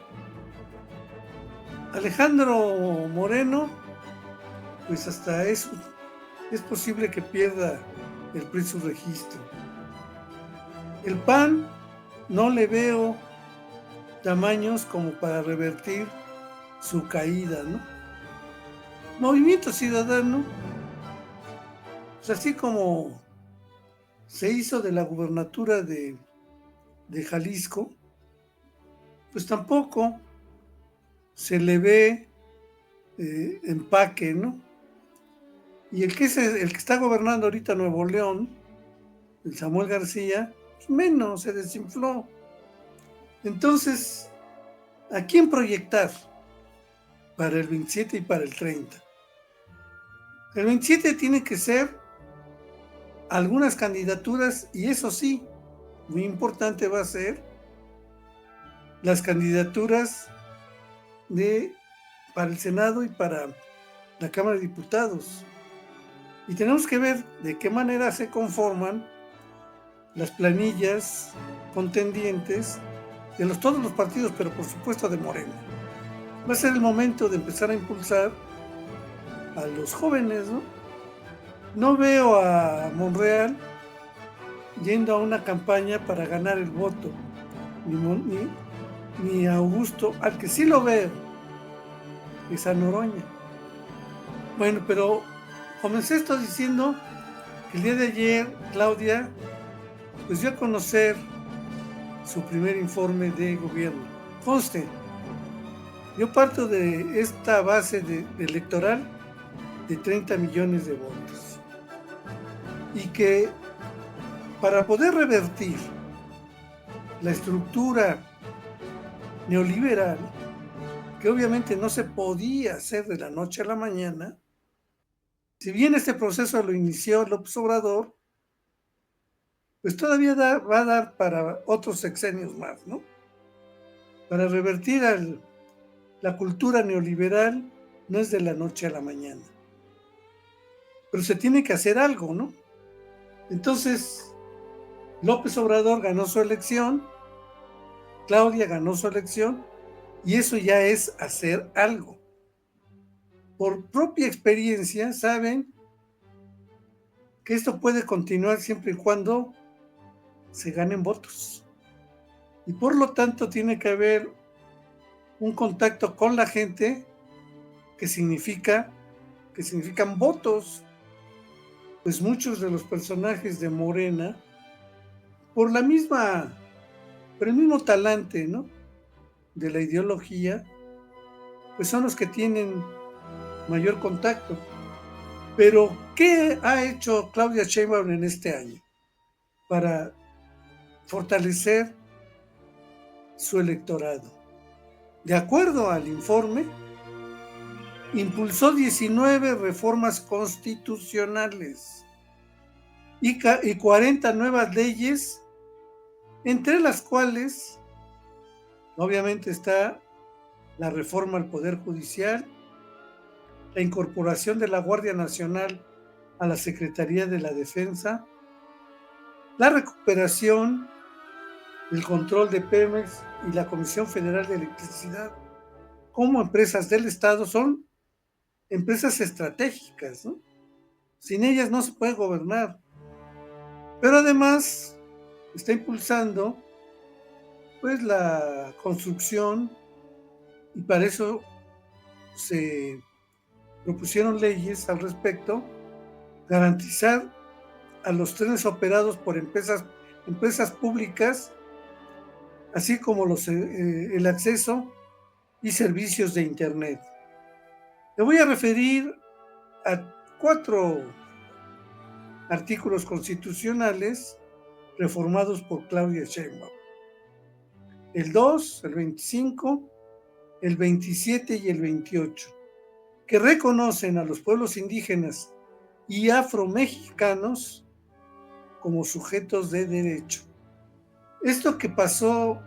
Alejandro Moreno, pues hasta eso es posible que pierda el PRI su registro. El PAN no le veo tamaños como para revertir su caída, ¿no? Movimiento Ciudadano, pues así como se hizo de la gubernatura de Jalisco, pues tampoco se le ve empaque, ¿no? Y el que está gobernando ahorita Nuevo León, el Samuel García, pues menos, se desinfló. Entonces, ¿a quién proyectar para el 27 y para el 30? El 27 tiene que ser algunas candidaturas, y eso sí, muy importante va a ser las candidaturas para el Senado y para la Cámara de Diputados. Y tenemos que ver de qué manera se conforman las planillas contendientes de todos los partidos, pero por supuesto de Morena. Va a ser el momento de empezar a impulsar a los jóvenes, ¿no? No veo a Monreal yendo a una campaña para ganar el voto, ni a Augusto, al que sí lo veo, es a Noroña. Bueno, pero comencé esto diciendo que el día de ayer Claudia pues dio a conocer su primer informe de gobierno. Conste, yo parto de esta base electoral de 30 millones de votos, y que para poder revertir la estructura neoliberal, que obviamente no se podía hacer de la noche a la mañana, si bien este proceso lo inició López Obrador, pues todavía va a dar para otros sexenios más, ¿no? Para revertir la cultura neoliberal no es de la noche a la mañana, pero se tiene que hacer algo, ¿no? Entonces, López Obrador ganó su elección, Claudia ganó su elección, y eso ya es hacer algo. Por propia experiencia saben que esto puede continuar siempre y cuando se ganen votos. Y por lo tanto tiene que haber un contacto con la gente que significan votos. Pues muchos de los personajes de Morena, por la misma, por el mismo talante, ¿no?, de la ideología, pues son los que tienen mayor contacto. Pero, ¿qué ha hecho Claudia Sheinbaum en este año para fortalecer su electorado? De acuerdo al informe, impulsó 19 reformas constitucionales y 40 nuevas leyes, entre las cuales obviamente está la reforma al Poder Judicial, la incorporación de la Guardia Nacional a la Secretaría de la Defensa, la recuperación del control de Pemex y la Comisión Federal de Electricidad como empresas del Estado. Son empresas estratégicas, ¿no? Sin ellas no se puede gobernar. Pero además está impulsando pues la construcción, y para eso se propusieron leyes al respecto, garantizar a los trenes operados por empresas públicas, así como el acceso y servicios de Internet. Me voy a referir a 4 artículos constitucionales reformados por Claudia Sheinbaum: el 2, el 25, el 27 y el 28, que reconocen a los pueblos indígenas y afromexicanos como sujetos de derecho. Esto que pasó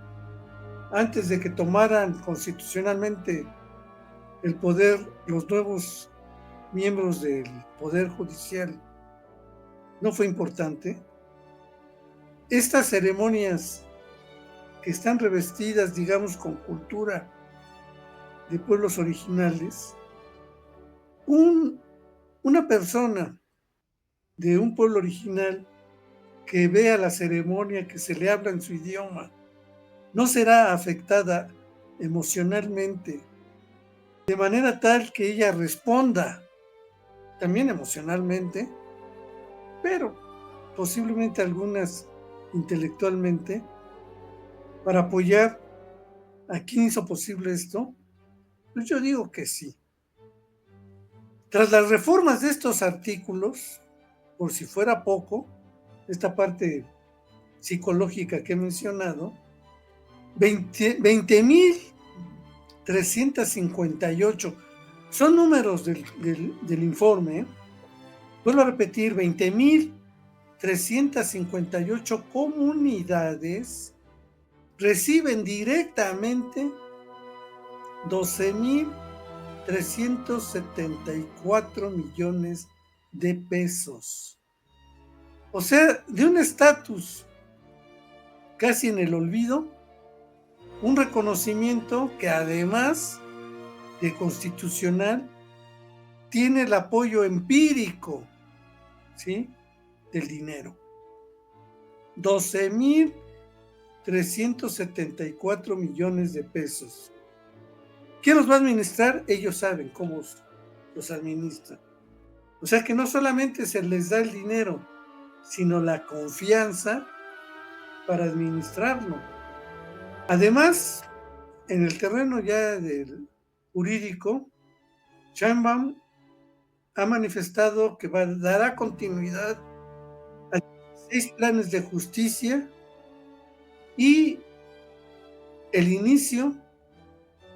antes de que tomaran constitucionalmente el poder los nuevos miembros del Poder Judicial, ¿no fue importante? Estas ceremonias que están revestidas, digamos, con cultura de pueblos originales, una persona de un pueblo original que vea la ceremonia, que se le habla en su idioma, no será afectada emocionalmente de manera tal que ella responda también emocionalmente, pero posiblemente algunas intelectualmente, para apoyar a quien hizo posible esto? Pues yo digo que sí. Tras las reformas de estos artículos, por si fuera poco, esta parte psicológica que he mencionado, 20,358 son números del informe. Vuelvo a repetir: 20,358 comunidades reciben directamente 12,374 millones de pesos. O sea, de un estatus casi en el olvido, un reconocimiento que además de constitucional tiene el apoyo empírico, ¿sí?, del dinero. 12,374 millones de pesos. ¿Quién los va a administrar? Ellos saben cómo los administran. O sea que no solamente se les da el dinero, sino la confianza para administrarlo. Además, en el terreno ya del jurídico, Sheinbaum ha manifestado que dará continuidad a 6 planes de justicia y el inicio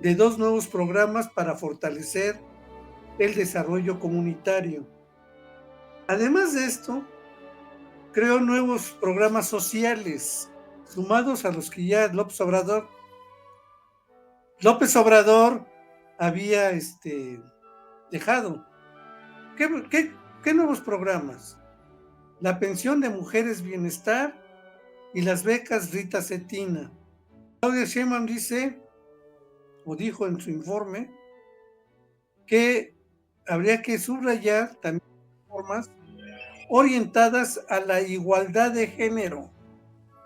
de 2 nuevos programas para fortalecer el desarrollo comunitario. Además de esto, creó nuevos programas sociales, sumados a los que ya López Obrador había dejado. ¿Qué nuevos programas? La pensión de mujeres bienestar y las becas Rita Cetina. Claudia Sheinbaum dijo en su informe que habría que subrayar también reformas orientadas a la igualdad de género,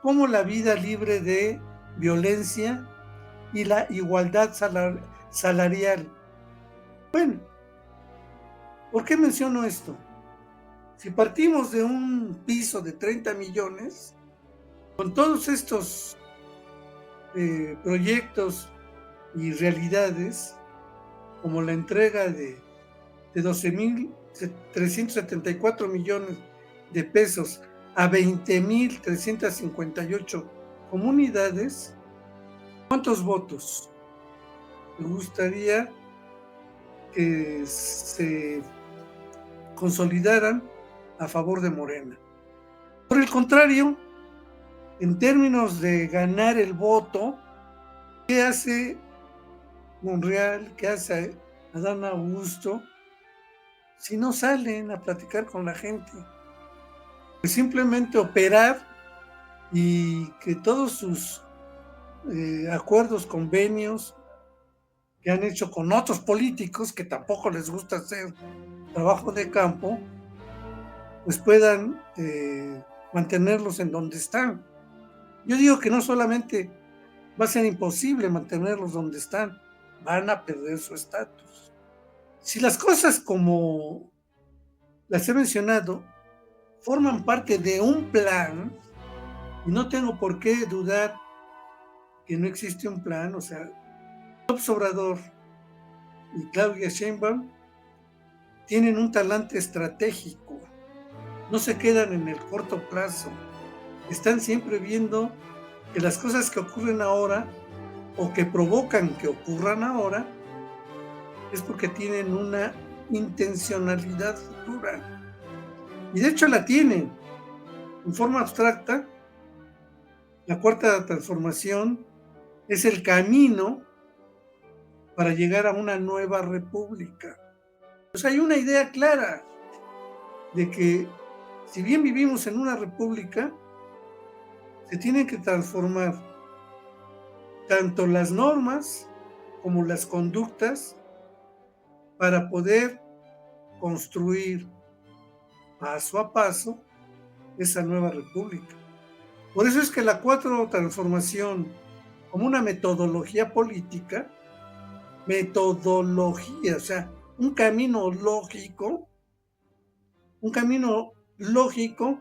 como la vida libre de violencia y la igualdad salarial. Bueno, ¿por qué menciono esto? Si partimos de un piso de 30 millones, con todos estos proyectos y realidades, como la entrega de 12.374 millones de pesos a 20.358 comunidades, ¿cuántos votos me gustaría que se consolidaran a favor de Morena? Por el contrario, en términos de ganar el voto, ¿qué hace Monreal? ¿Qué hace Adán Augusto? Si no salen a platicar con la gente, pues simplemente operar y que todos sus acuerdos, convenios que han hecho con otros políticos que tampoco les gusta hacer trabajo de campo, pues puedan mantenerlos en donde están. Yo digo que no solamente va a ser imposible mantenerlos donde están, van a perder su estatus. Si las cosas como las he mencionado forman parte de un plan, y no tengo por qué dudar que no existe un plan, o sea, López Obrador y Claudia Sheinbaum tienen un talante estratégico, no se quedan en el corto plazo, están siempre viendo que las cosas que ocurren ahora o que provocan que ocurran ahora es porque tienen una intencionalidad futura. Y de hecho la tienen. En forma abstracta, la cuarta transformación es el camino para llegar a una nueva república. Pues hay una idea clara de que si bien vivimos en una república, se tienen que transformar tanto las normas como las conductas para poder construir paso a paso esa nueva república. Por eso es que la cuarta transformación, como una metodología política, o sea, un camino lógico,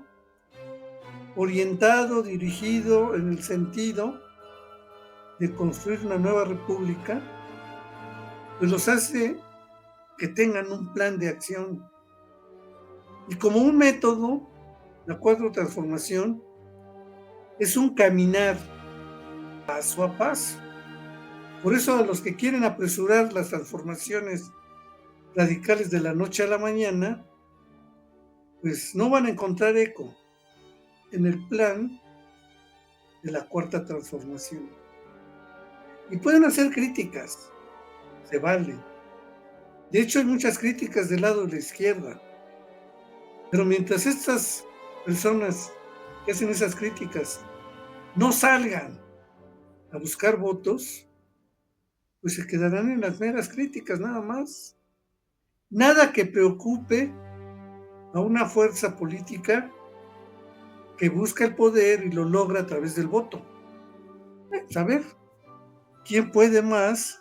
orientado, dirigido en el sentido de construir una nueva república, pues los hace que tengan un plan de acción. Y como un método, la cuarta transformación es un caminar paso a paso. Por eso a los que quieren apresurar las transformaciones radicales de la noche a la mañana, pues no van a encontrar eco en el plan de la cuarta transformación. Y pueden hacer críticas, se vale. De hecho, hay muchas críticas del lado de la izquierda. Pero mientras estas personas que hacen esas críticas no salgan a buscar votos, pues se quedarán en las meras críticas nada más. Nada que preocupe a una fuerza política que busca el poder y lo logra a través del voto. A ver, ¿quién puede más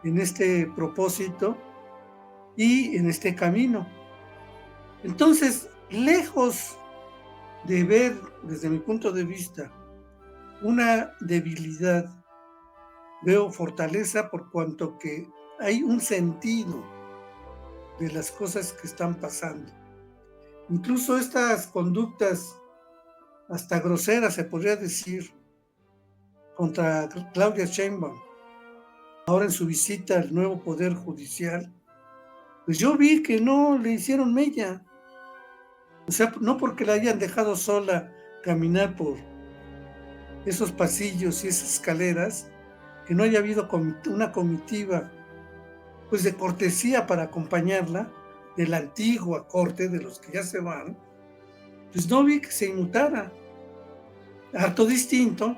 en este propósito y en este camino? Entonces, lejos de ver, desde mi punto de vista, una debilidad, veo fortaleza por cuanto que hay un sentido de las cosas que están pasando. Incluso estas conductas hasta groseras, se podría decir, contra Claudia Sheinbaum, ahora en su visita al nuevo Poder Judicial, pues yo vi que no le hicieron mella. O sea, no porque la hayan dejado sola caminar por esos pasillos y esas escaleras, que no haya habido una comitiva pues de cortesía para acompañarla de la antigua corte, de los que ya se van, pues no vi que se inmutara. Harto distinto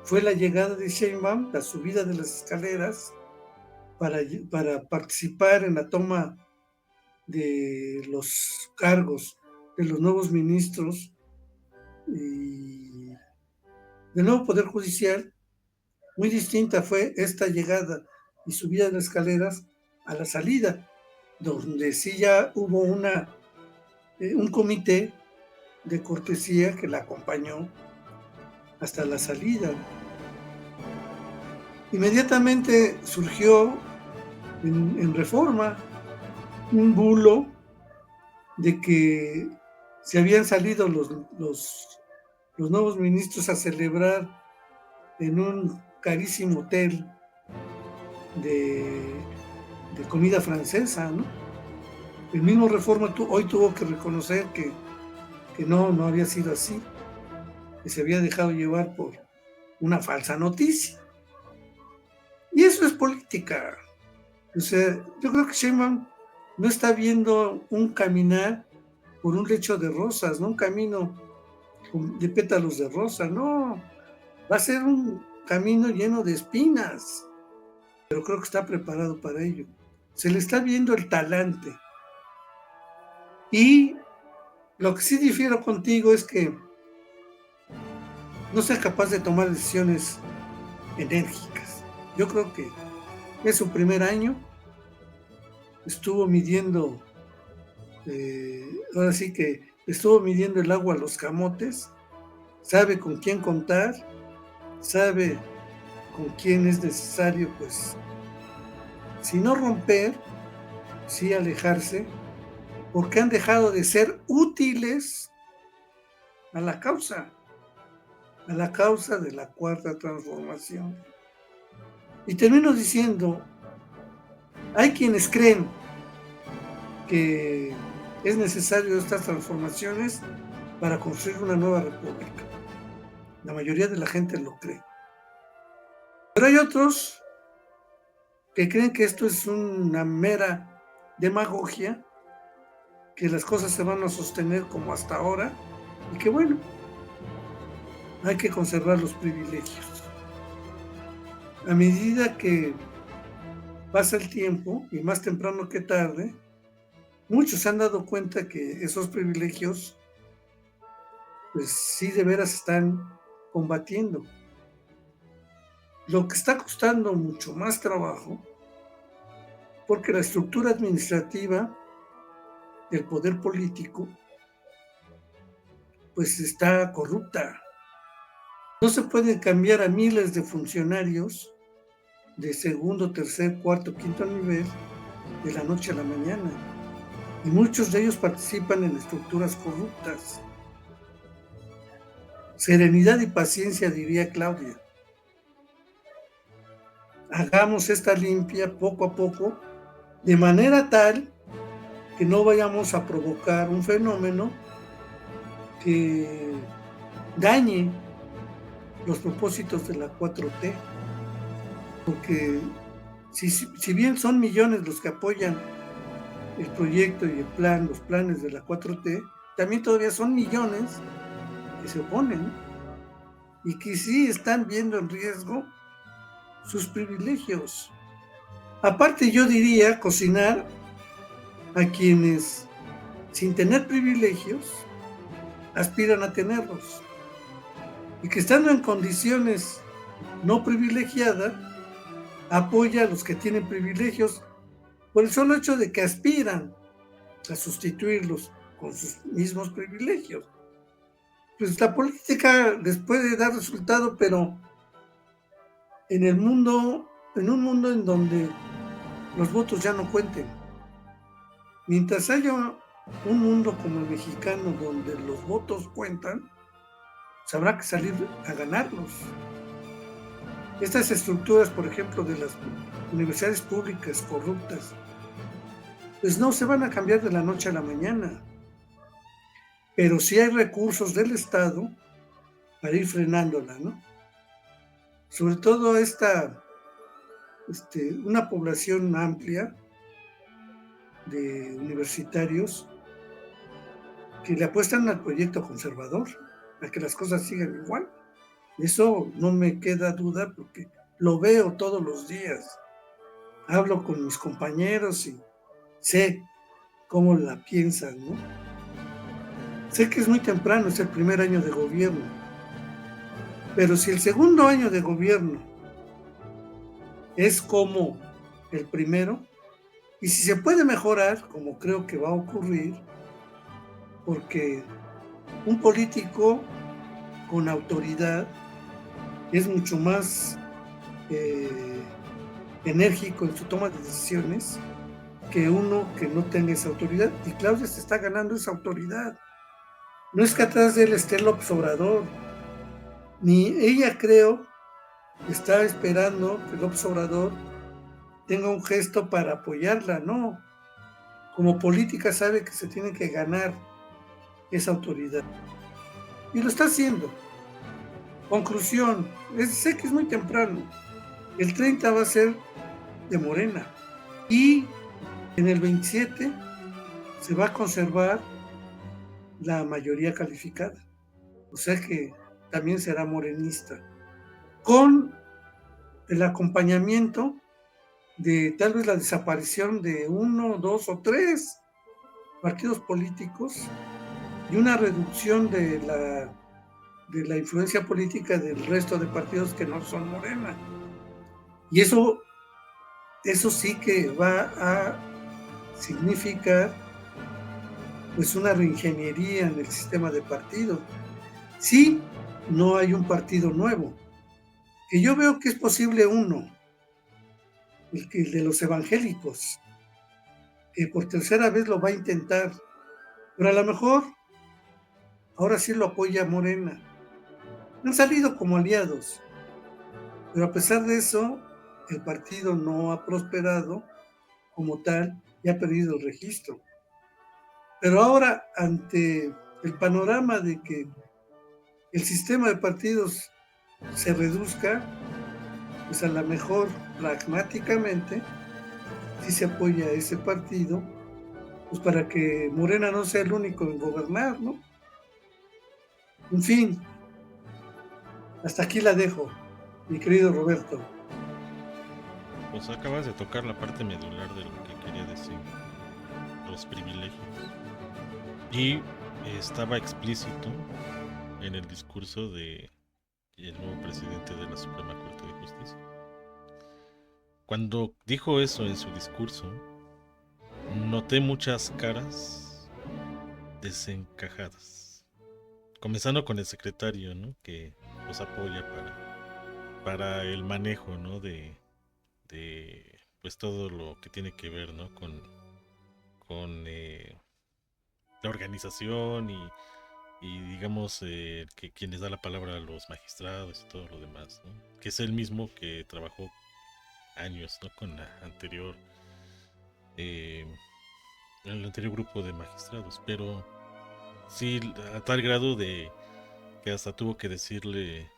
fue la llegada de Sheinbaum, la subida de las escaleras para participar en la toma de los cargos de los nuevos ministros y del nuevo Poder Judicial, Muy distinta fue esta llegada y subida de las escaleras a la salida, donde sí ya hubo un comité de cortesía que la acompañó hasta la salida. Inmediatamente surgió en Reforma un bulo de que se habían salido los nuevos ministros a celebrar en un carísimo hotel de, de comida francesa, ¿no? El mismo Reforma hoy tuvo que reconocer que no había sido así, que se había dejado llevar por una falsa noticia. Y eso es política. O sea, yo creo que Sheinbaum no está viendo un caminar por un lecho de rosas, no un camino de pétalos de rosa, no. Va a ser un camino lleno de espinas, pero creo que está preparado para ello. Se le está viendo el talante. Y lo que sí difiero contigo es que no sea capaz de tomar decisiones enérgicas. Yo creo que es su primer año, estuvo midiendo, ahora sí que estuvo midiendo el agua a los camotes, sabe con quién contar, sabe con quién es necesario, pues, si no romper, sí alejarse, porque han dejado de ser útiles a la causa de la cuarta transformación. Y termino diciendo, hay quienes creen que es necesario estas transformaciones para construir una nueva república. La mayoría de la gente lo cree. Pero hay otros que creen que esto es una mera demagogia, que las cosas se van a sostener como hasta ahora y que bueno, hay que conservar los privilegios. A medida que pasa el tiempo, y más temprano que tarde, muchos se han dado cuenta que esos privilegios, pues sí de veras están combatiendo. Lo que está costando mucho más trabajo, porque la estructura administrativa del poder político, pues está corrupta. No se pueden cambiar a miles de funcionarios de segundo, tercer, cuarto, quinto nivel de la noche a la mañana. Y muchos de ellos participan en estructuras corruptas. Serenidad y paciencia, diría Claudia. Hagamos esta limpia poco a poco, de manera tal que no vayamos a provocar un fenómeno que dañe los propósitos de la 4T. Porque si bien son millones los que apoyan el proyecto y los planes de la 4T, también todavía son millones que se oponen y que sí están viendo en riesgo sus privilegios. Aparte, yo diría cocinar a quienes, sin tener privilegios, aspiran a tenerlos. Y que estando en condiciones no privilegiadas, apoya a los que tienen privilegios por el solo hecho de que aspiran a sustituirlos con sus mismos privilegios. Pues la política les puede dar resultado, pero en un mundo en donde los votos ya no cuenten. Mientras haya un mundo como el mexicano donde los votos cuentan, pues habrá que salir a ganarlos. Estas estructuras, por ejemplo, de las universidades públicas corruptas, pues no se van a cambiar de la noche a la mañana. Pero sí hay recursos del Estado para ir frenándola, ¿no? Sobre todo una población amplia de universitarios que le apuestan al proyecto conservador, a que las cosas sigan igual. Eso no me queda duda porque lo veo todos los días. Hablo con mis compañeros y sé cómo la piensan, ¿no? Sé que es muy temprano, es el primer año de gobierno, pero si el segundo año de gobierno es como el primero, y si se puede mejorar, como creo que va a ocurrir, porque un político con autoridad es mucho más enérgico en su toma de decisiones que uno que no tenga esa autoridad. Y Claudia se está ganando esa autoridad. No es que atrás de él esté López Obrador, ni ella creo está esperando que López Obrador tenga un gesto para apoyarla, no. Como política sabe que se tiene que ganar esa autoridad. Y lo está haciendo. Conclusión, sé que es muy temprano. El 30 va a ser de Morena. Y en el 27 se va a conservar la mayoría calificada. O sea que también será morenista. Con el acompañamiento de tal vez la desaparición de uno, dos o tres partidos políticos y una reducción de la influencia política del resto de partidos que no son Morena. Y eso sí que va a significar pues una reingeniería en el sistema de partidos. Sí, no hay un partido nuevo, que yo veo que es posible uno, el de los evangélicos, que por tercera vez lo va a intentar, pero a lo mejor ahora sí lo apoya Morena. Han salido como aliados, pero a pesar de eso, el partido no ha prosperado como tal y ha perdido el registro. Pero ahora, ante el panorama de que el sistema de partidos se reduzca, pues a lo mejor pragmáticamente sí se apoya a ese partido, pues para que Morena no sea el único en gobernar, ¿no? En fin, hasta aquí la dejo, mi querido Roberto. Pues acabas de tocar la parte medular de lo que quería decir, los privilegios. Y estaba explícito en el discurso de el nuevo presidente de la Suprema Corte de Justicia. Cuando dijo eso en su discurso, noté muchas caras desencajadas. Comenzando con el secretario, ¿no? Que los apoya para el manejo, ¿no? De pues todo lo que tiene que ver, ¿no? Con la organización y digamos que quien les da la palabra a los magistrados y todo lo demás, ¿no? Que es el mismo que trabajó años, ¿no? Con la anterior eh, el anterior grupo de magistrados, pero sí a tal grado de que hasta tuvo que decirle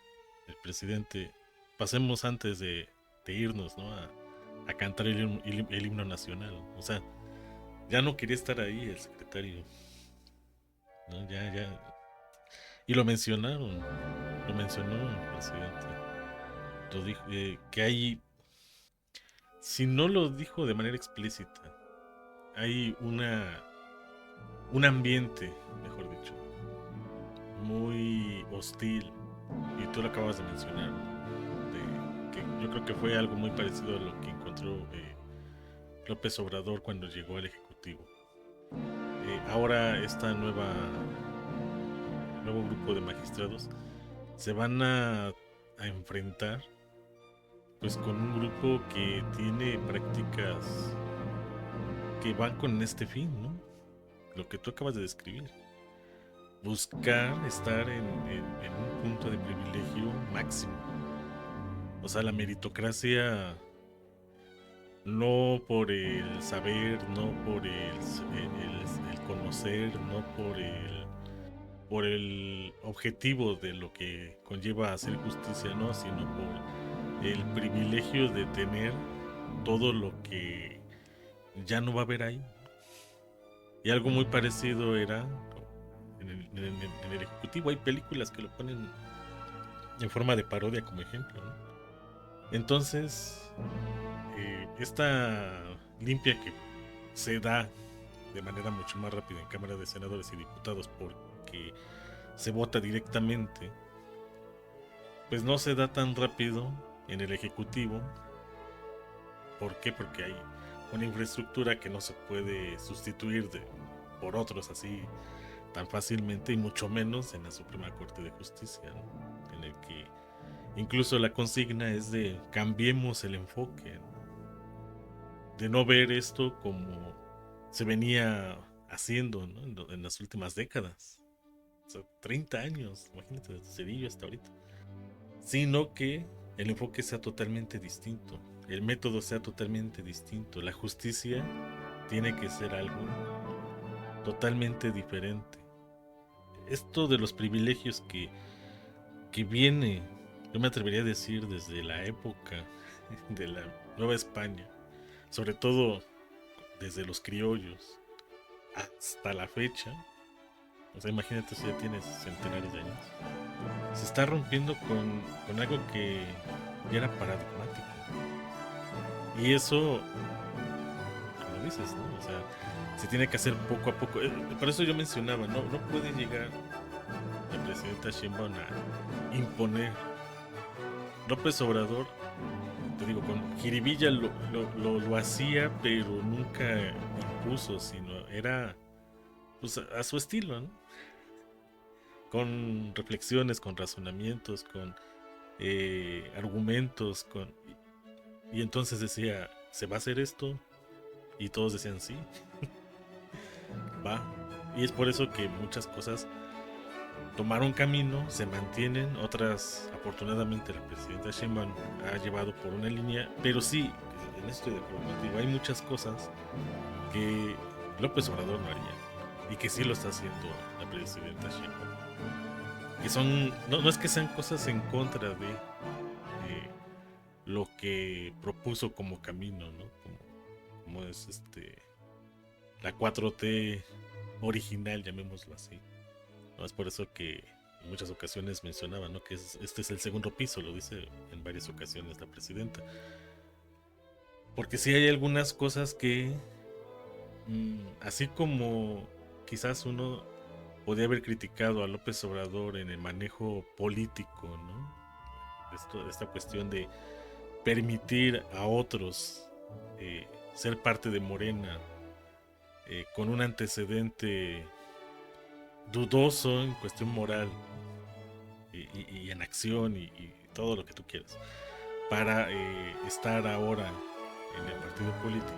el presidente, pasemos antes de irnos, ¿no? A cantar el himno nacional. O sea, ya no quería estar ahí el secretario, ¿no? Ya. Y lo mencionaron, lo mencionó el presidente. Lo dijo, que hay, si no lo dijo de manera explícita, hay un ambiente, mejor dicho, muy hostil, y tú lo acabas de mencionar, que yo creo que fue algo muy parecido a lo que encontró López Obrador cuando llegó al Ejecutivo. Ahora esta nuevo grupo de magistrados se van a enfrentar pues con un grupo que tiene prácticas que van con este fin, ¿no? Lo que tú acabas de describir. Buscar estar en un punto de privilegio máximo. O sea, la meritocracia no por el saber, no por el conocer, no por el objetivo de lo que conlleva hacer justicia, no, sino por el privilegio de tener todo lo que ya no va a haber ahí. Y algo muy parecido era en el Ejecutivo. Hay películas que lo ponen en forma de parodia como ejemplo, ¿no? Entonces, esta limpia que se da de manera mucho más rápida en Cámara de Senadores y Diputados porque se vota directamente, pues no se da tan rápido en el Ejecutivo ¿Por qué? Porque hay una infraestructura que no se puede sustituir por otros así tan fácilmente, y mucho menos en la Suprema Corte de Justicia, ¿no? En el que incluso la consigna es de cambiemos el enfoque, ¿no? De no ver esto como se venía haciendo, ¿no? En las últimas décadas. O sea, 30 años, imagínate, desde Cedillo hasta ahorita. Sino que el enfoque sea totalmente distinto, el método sea totalmente distinto, la justicia tiene que ser algo totalmente diferente. Esto de los privilegios que viene, yo me atrevería a decir desde la época de la Nueva España, sobre todo desde los criollos hasta la fecha, o sea, imagínate si ya tienes centenares de años, se está rompiendo con algo que ya era paradigmático. Y eso, como dices, ¿no? O sea, se tiene que hacer poco a poco. Por eso yo mencionaba, no puede llegar la presidenta Sheinbaum a imponer. López Obrador, te digo, con jiribilla lo hacía, pero nunca impuso, sino era pues, a su estilo, ¿no? Con reflexiones, con razonamientos, con argumentos, y entonces decía, ¿se va a hacer esto? Y todos decían sí, va. Y es por eso que muchas cosas tomaron camino, se mantienen, otras afortunadamente la presidenta Sheinbaum ha llevado por una línea, pero sí, en esto de acuerdo contigo, hay muchas cosas que López Obrador no haría y que sí lo está haciendo la presidenta Sheinbaum. Que son, no es que sean cosas en contra de lo que propuso como camino, ¿no? Como es la 4T original, llamémoslo así. No es por eso que en muchas ocasiones mencionaba, ¿no? Que este es el segundo piso, lo dice en varias ocasiones la presidenta. Porque sí hay algunas cosas que, así como quizás uno podía haber criticado a López Obrador en el manejo político, ¿no? Esta cuestión de permitir a otros ser parte de Morena con un antecedente dudoso en cuestión moral y en acción y todo lo que tú quieras para estar ahora en el partido político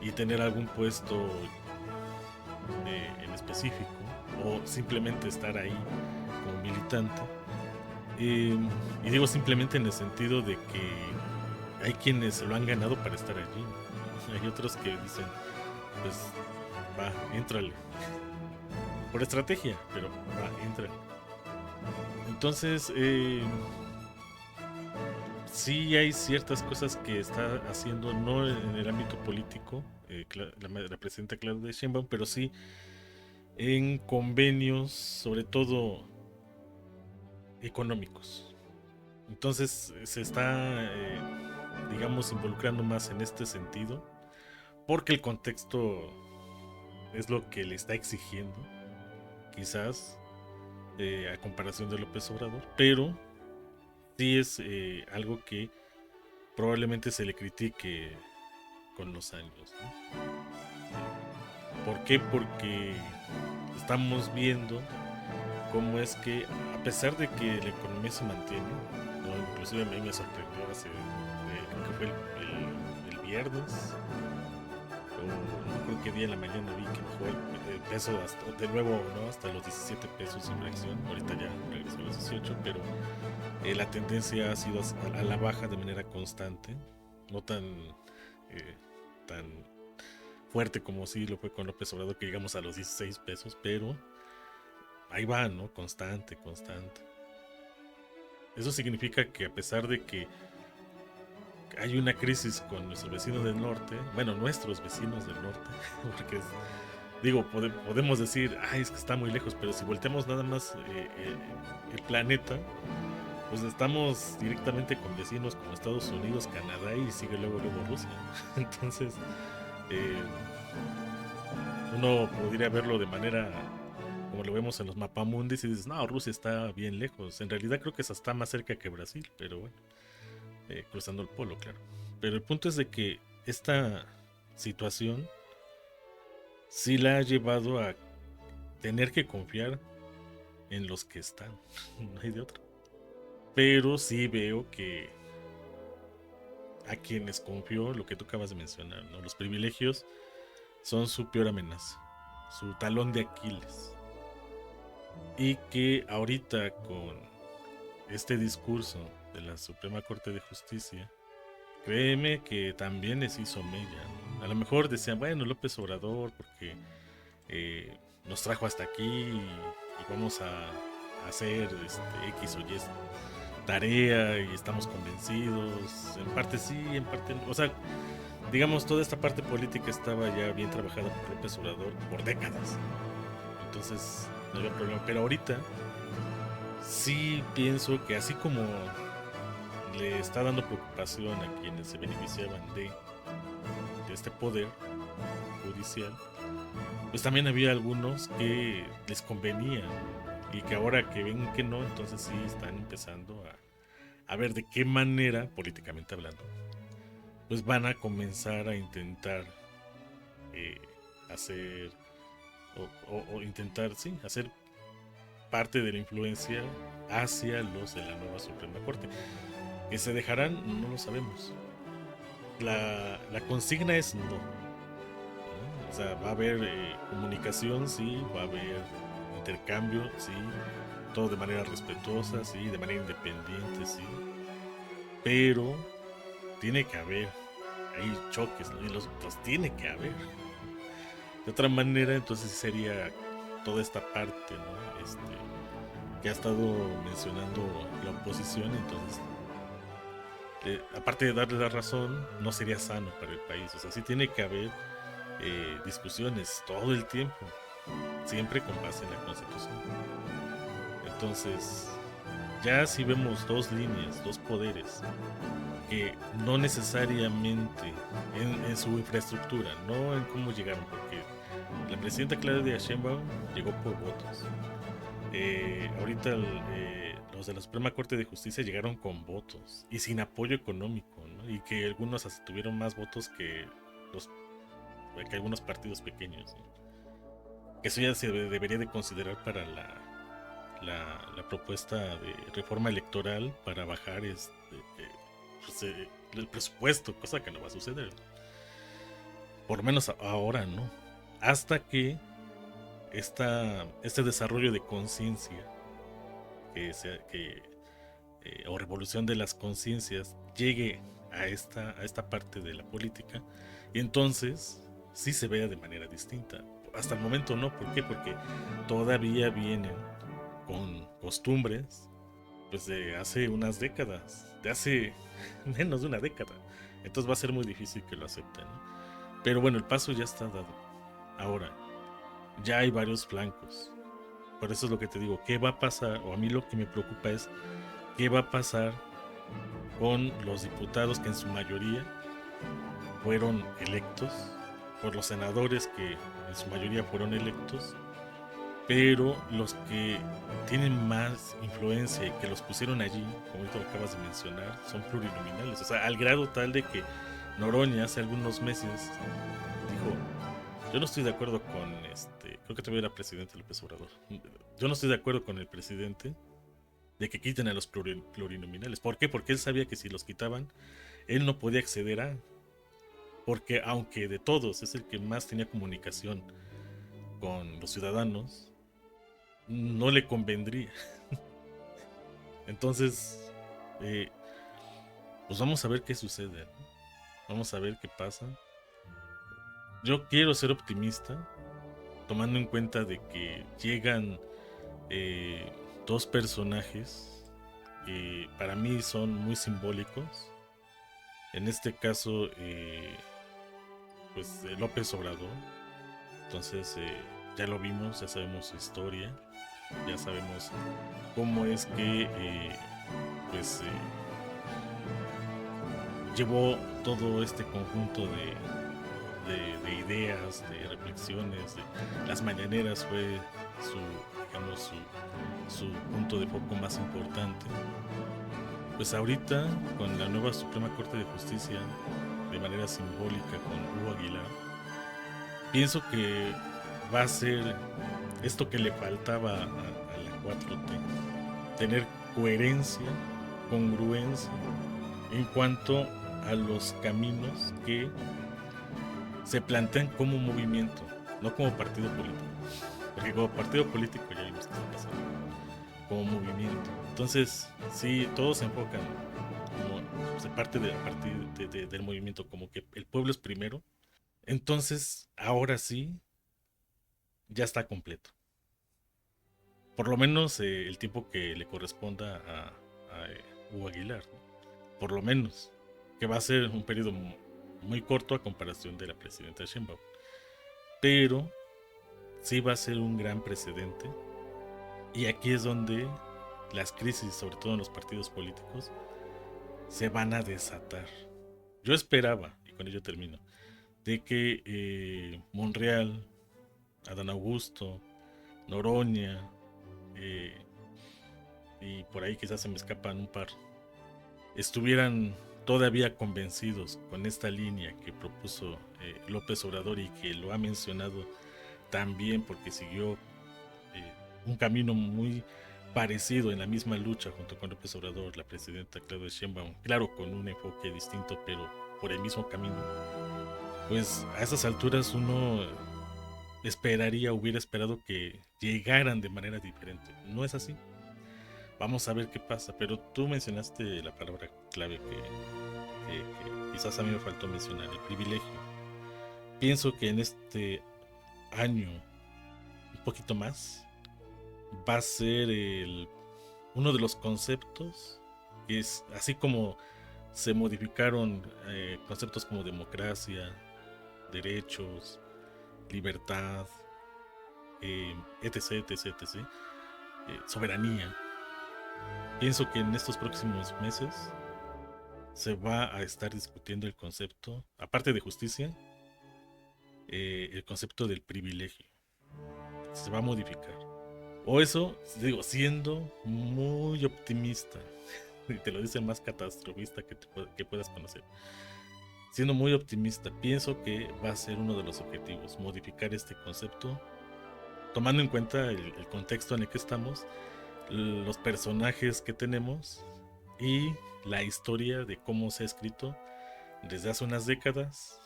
y tener algún puesto en específico o simplemente estar ahí como militante. Y digo simplemente en el sentido de que hay quienes se lo han ganado para estar allí. Hay otros que dicen, pues va, éntrale. Por estrategia, pero va, éntrale. Entonces, sí hay ciertas cosas que está haciendo, no en el ámbito político, la presidenta Claudia Sheinbaum, pero sí en convenios, sobre todo económicos. Entonces se está, digamos, involucrando más en este sentido, porque el contexto es lo que le está exigiendo, quizás, a comparación de López Obrador, pero sí es algo que probablemente se le critique con los años, ¿no? ¿Por qué? Porque estamos viendo cómo es que, a pesar de que la economía se mantiene, ¿no? Inclusive a mí me sorprendió creo que fue el viernes, o no creo que día en la mañana vi que bajó el peso hasta, de nuevo, ¿no? Hasta los 17 pesos sin fracción, ahorita ya regresó a los 18, pero la tendencia ha sido a la baja de manera constante, no tan fuerte como sí lo fue con López Obrador, que llegamos a los 16 pesos, pero ahí va, ¿no? Constante, constante. Eso significa que a pesar de que hay una crisis con nuestros vecinos del norte, bueno, nuestros vecinos del norte, porque digo, podemos decir, ay, es que está muy lejos, pero si volteamos nada más el planeta, pues estamos directamente con vecinos como Estados Unidos, Canadá y sigue luego Rusia. Entonces, eh, uno podría verlo de manera como lo vemos en los mapamundis y dices, no, Rusia está bien lejos. En realidad creo que está más cerca que Brasil, pero bueno, cruzando el polo, claro. Pero el punto es de que esta situación sí la ha llevado a tener que confiar en los que están. No hay de otra. Pero sí veo que a quienes confió, lo que tú acabas de mencionar, ¿no? Los privilegios son su peor amenaza, su talón de Aquiles. Y que ahorita con este discurso de la Suprema Corte de Justicia, créeme que también les hizo mella, ¿no? A lo mejor decían, bueno, López Obrador, porque nos trajo hasta aquí y vamos a hacer X o Y tarea y estamos convencidos. En parte sí, en parte no. O sea, digamos, toda esta parte política estaba ya bien trabajada por López Obrador por décadas. Entonces, no había problema. Pero ahorita sí pienso que así como le está dando preocupación a quienes se beneficiaban de este poder judicial, pues también había algunos que les convenía y que ahora que ven que no, entonces sí están empezando a ver de qué manera, políticamente hablando, pues van a comenzar a intentar eh, hacer o intentar, sí, hacer parte de la influencia hacia los de la nueva Suprema Corte. Que se dejarán, no lo sabemos. La consigna es no, ¿no? O sea, va a haber comunicación, sí, va a haber intercambio, sí, todo de manera respetuosa, sí, de manera independiente, sí, pero tiene que haber ahí choques, ¿no? Y los tiene que haber. De otra manera, entonces sería toda esta parte, ¿no? Que ha estado mencionando la oposición, entonces aparte de darle la razón, no sería sano para el país. O sea, sí tiene que haber discusiones todo el tiempo, siempre con base en la Constitución. Entonces, ya si vemos dos líneas, dos poderes, que no necesariamente en su infraestructura, no en cómo llegaron, porque la presidenta Claudia Sheinbaum llegó por votos. Ahorita los de la Suprema Corte de Justicia llegaron con votos y sin apoyo económico, ¿no? Y que algunos hasta tuvieron más votos los, que algunos partidos pequeños, ¿no? Que eso ya se debería de considerar para la propuesta de reforma electoral para bajar pues, el presupuesto, cosa que no va a suceder, ¿no? Por lo menos ahora, ¿no? Hasta que este desarrollo de conciencia o revolución de las conciencias llegue a esta parte de la política, y entonces sí se vea de manera distinta. Hasta el momento no. ¿Por qué? Porque todavía vienen con costumbres pues de hace unas décadas, de hace menos de una década. Entonces va a ser muy difícil que lo acepten, ¿no? Pero bueno, el paso ya está dado. Ahora, ya hay varios flancos. Por eso es lo que te digo, ¿qué va a pasar? O a mí lo que me preocupa es qué va a pasar con los diputados que en su mayoría fueron electos, por los senadores que en su mayoría fueron electos, pero los que tienen más influencia y que los pusieron allí, como ahorita lo acabas de mencionar, son plurinominales. O sea, al grado tal de que Noroña hace algunos meses dijo: yo no estoy de acuerdo con creo que todavía era presidente López Obrador. Yo no estoy de acuerdo con el presidente de que quiten a los plurinominales. ¿Por qué? Porque él sabía que si los quitaban, él no podía acceder a. Porque aunque de todos es el que más tenía comunicación con los ciudadanos, no le convendría. Entonces, pues vamos a ver qué sucede, ¿no? Vamos a ver qué pasa. Yo quiero ser optimista, tomando en cuenta de que llegan dos personajes que para mí son muy simbólicos. En este caso, pues López Obrador. Entonces, ya lo vimos, ya sabemos su historia, ya sabemos cómo es que pues llevó todo este conjunto de ideas, de reflexiones. Las mañaneras fue digamos, su punto de foco más importante. Pues ahorita, con la nueva Suprema Corte de Justicia, de manera simbólica con Hugo Aguilar, pienso que va a ser esto que le faltaba a la 4T, tener coherencia, congruencia en cuanto a los caminos que se plantean como movimiento, no como partido político. Porque como partido político ya vimos que está pasando, como movimiento. Entonces, sí, todos se enfocan, como se parte de, a partir del movimiento, como que el pueblo es primero. Entonces, ahora sí, ya está completo. Por lo menos el tiempo que le corresponda a Hugo Aguilar, ¿no? Por lo menos, que va a ser un periodo muy corto a comparación de la presidenta Sheinbaum. Pero sí va a ser un gran precedente. Y aquí es donde las crisis, sobre todo en los partidos políticos, se van a desatar. Yo esperaba, y con ello termino, de que Monreal, Adán Augusto, Noroña, eh, y por ahí quizás se me escapan un par, estuvieran todavía convencidos con esta línea que propuso López Obrador y que lo ha mencionado también porque siguió un camino muy parecido en la misma lucha junto con López Obrador, la presidenta Claudia Sheinbaum, claro con un enfoque distinto pero por el mismo camino. Pues a esas alturas uno esperaría, hubiera esperado que llegaran de manera diferente. No es así. Vamos a ver qué pasa. Pero tú mencionaste la palabra clave que quizás a mí me faltó mencionar, el privilegio. Pienso que en este año, un poquito más, va a ser uno de los conceptos que es así como se modificaron conceptos como democracia, derechos, libertad, etc, etc, etc, soberanía. Pienso que en estos próximos meses se va a estar discutiendo el concepto, aparte de justicia, el concepto del privilegio. Se va a modificar. O eso, digo, siendo muy optimista, y te lo dice el más catastrofista que puedas conocer. Siendo muy optimista, pienso que va a ser uno de los objetivos, modificar este concepto, tomando en cuenta el contexto en el que estamos, los personajes que tenemos y la historia de cómo se ha escrito desde hace unas décadas.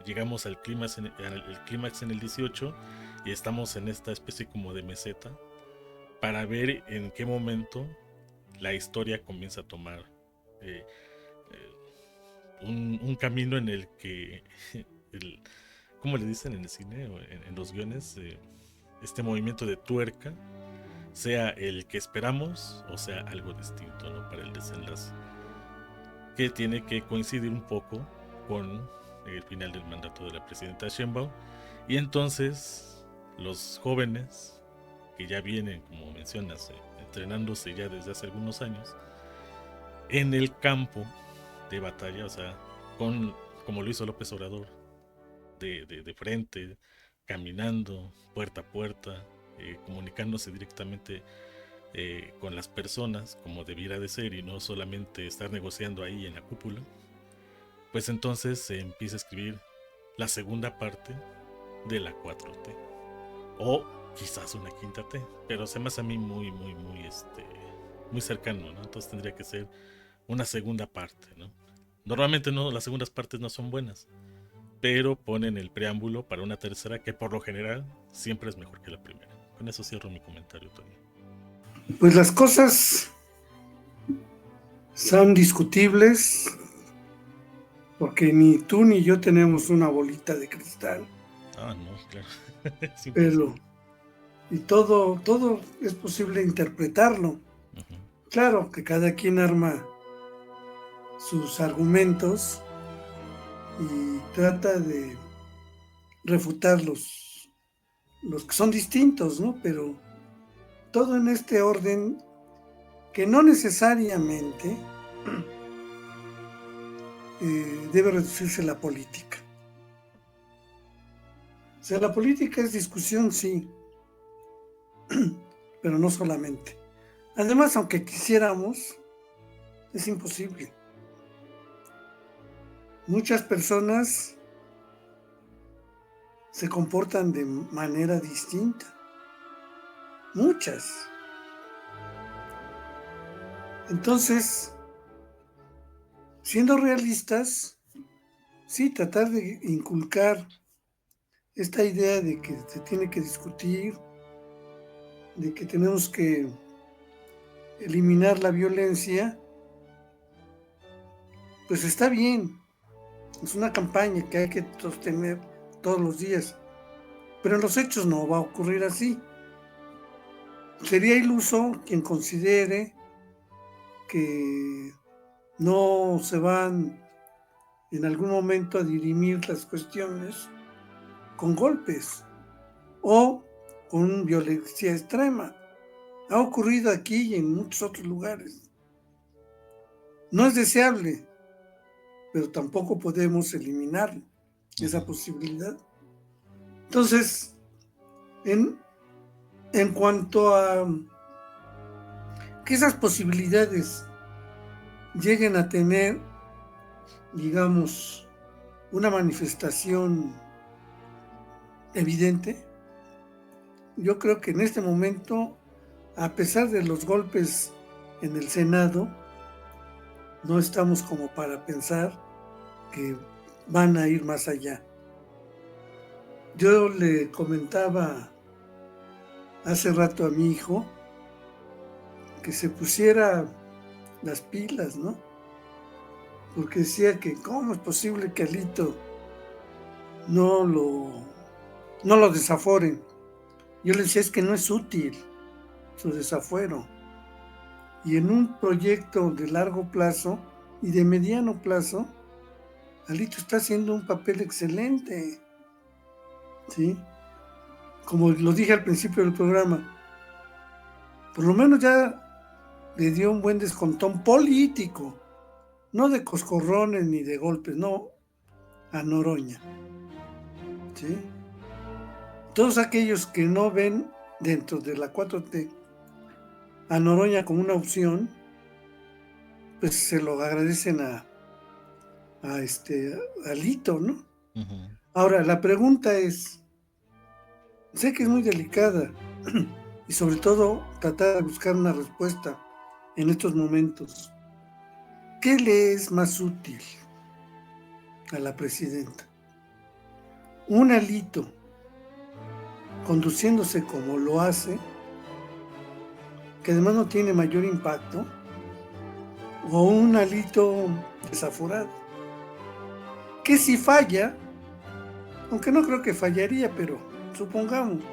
Llegamos al clímax en el 18 y estamos en esta especie como de meseta para ver en qué momento la historia comienza a tomar eh, un camino en el que, el, ¿cómo le dicen en el cine o en los guiones? Este movimiento de tuerca sea el que esperamos o sea algo distinto, ¿no? Para el desenlace, que tiene que coincidir un poco con el final del mandato de la presidenta Sheinbaum. Y entonces los jóvenes que ya vienen, como mencionas, entrenándose ya desde hace algunos años en el campo de batalla, o sea, como lo hizo López Obrador, de frente, caminando puerta a puerta, comunicándose directamente con las personas como debiera de ser y no solamente estar negociando ahí en la cúpula. Pues entonces se empieza a escribir la segunda parte de la 4T. O quizás una quinta T. Pero se me hace a mí muy cercano, ¿no? Entonces tendría que ser una segunda parte, ¿no? Normalmente no, las segundas partes no son buenas, pero ponen el preámbulo para una tercera que por lo general siempre es mejor que la primera. Con eso cierro mi comentario, Tony. Pues las cosas son discutibles porque ni tú ni yo tenemos una bolita de cristal. Ah, no, claro. Es Pero, imposible. y todo es posible interpretarlo. Uh-huh. Claro que cada quien arma sus argumentos y trata de refutar los que son distintos, ¿no? Pero todo en este orden que no necesariamente debe reducirse a la política. O sea, la política es discusión, sí, pero no solamente. Además, aunque quisiéramos, Es imposible. Muchas personas se comportan de manera distinta. Muchas. Entonces, siendo realistas, sí, tratar de inculcar esta idea de que se tiene que discutir, de que tenemos que eliminar la violencia, pues está bien. Es una campaña que hay que sostener todos los días. Pero en los hechos no va a ocurrir así. Sería iluso quien considere que no se van en algún momento a dirimir las cuestiones con golpes o con violencia extrema. Ha ocurrido aquí y en muchos otros lugares. No es deseable, pero tampoco podemos eliminar esa posibilidad. Entonces, en cuanto a que esas posibilidades lleguen a tener, digamos, una manifestación evidente, yo creo que en este momento, a pesar de los golpes en el Senado, no estamos como para pensar que van a ir más allá. Yo le comentaba hace rato a mi hijo que se pusiera las pilas, ¿no? Porque decía que cómo es posible que Alito no lo desaforen. Yo le decía, es que no es útil su desafuero. Y en un proyecto de largo plazo y de mediano plazo, Alito está haciendo un papel excelente, ¿sí? Como lo dije al principio del programa, por lo menos ya le dio un buen descontón político, no de coscorrones ni de golpes, no, a Noroña, ¿sí? Todos aquellos que no ven dentro de la 4T a Noroña como una opción, pues se lo agradecen a Alito, ¿no? Ujú. Ahora, la pregunta es, sé que es muy delicada y sobre todo tratar de buscar una respuesta en estos momentos. ¿Qué le es más útil a la presidenta? ¿Un Alito conduciéndose como lo hace, que además no tiene mayor impacto, o un Alito desaforado, que si falla, aunque no creo que fallaría, pero supongamos,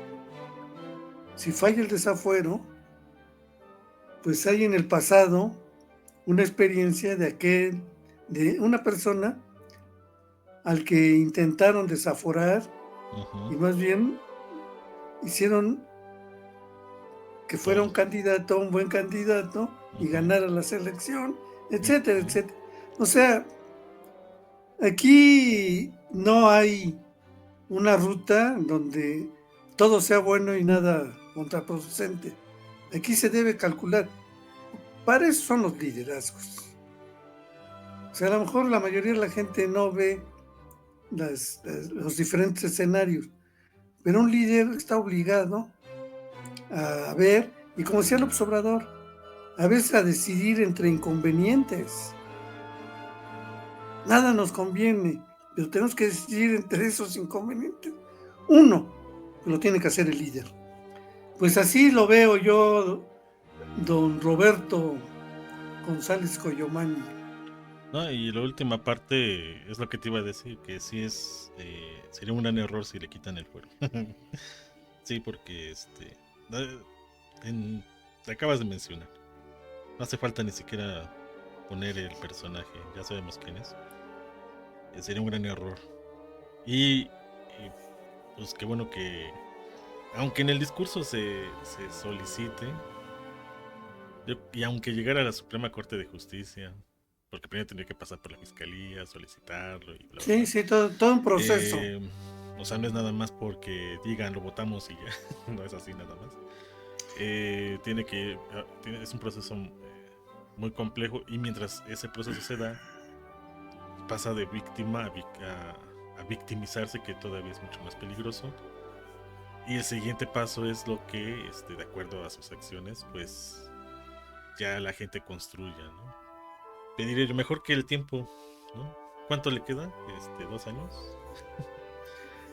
si falla el desafuero, pues hay en el pasado una experiencia de una persona al que intentaron desaforar y más bien hicieron que fuera un candidato, un buen candidato y ganara la selección, etcétera, etcétera. O sea, aquí no hay una ruta donde todo sea bueno y nada contraproducente. Aquí se debe calcular. Para eso son los liderazgos. O sea, a lo mejor la mayoría de la gente no ve los diferentes escenarios, pero un líder está obligado a ver, y como decía López Obrador, a veces a decidir entre inconvenientes. Nada nos conviene, pero tenemos que decidir entre esos inconvenientes. Uno, lo tiene que hacer el líder. Pues así lo veo yo, don Roberto González Coyomani. No, y la última parte es lo que te iba a decir, que sí sería un gran error si le quitan el fuero. Sí, porque eh, te acabas de mencionar, no hace falta ni siquiera poner el personaje, ya sabemos quién es. Sería un gran error. Y pues qué bueno que, aunque en el discurso se solicite, y aunque llegara a la Suprema Corte de Justicia, porque primero tendría que pasar por la fiscalía, solicitarlo y bla, bla, Sí, bla. sí, todo un proceso. O sea, no es nada más porque digan lo votamos y ya, no es así nada más. Es un proceso muy complejo, y mientras ese proceso se da, pasa de víctima a victimizarse, que todavía es mucho más peligroso. Y el siguiente paso es lo que, de acuerdo a sus acciones, pues ya la gente construya, ¿no? Pediré yo mejor que el tiempo, ¿no? ¿Cuánto le queda? 2 años.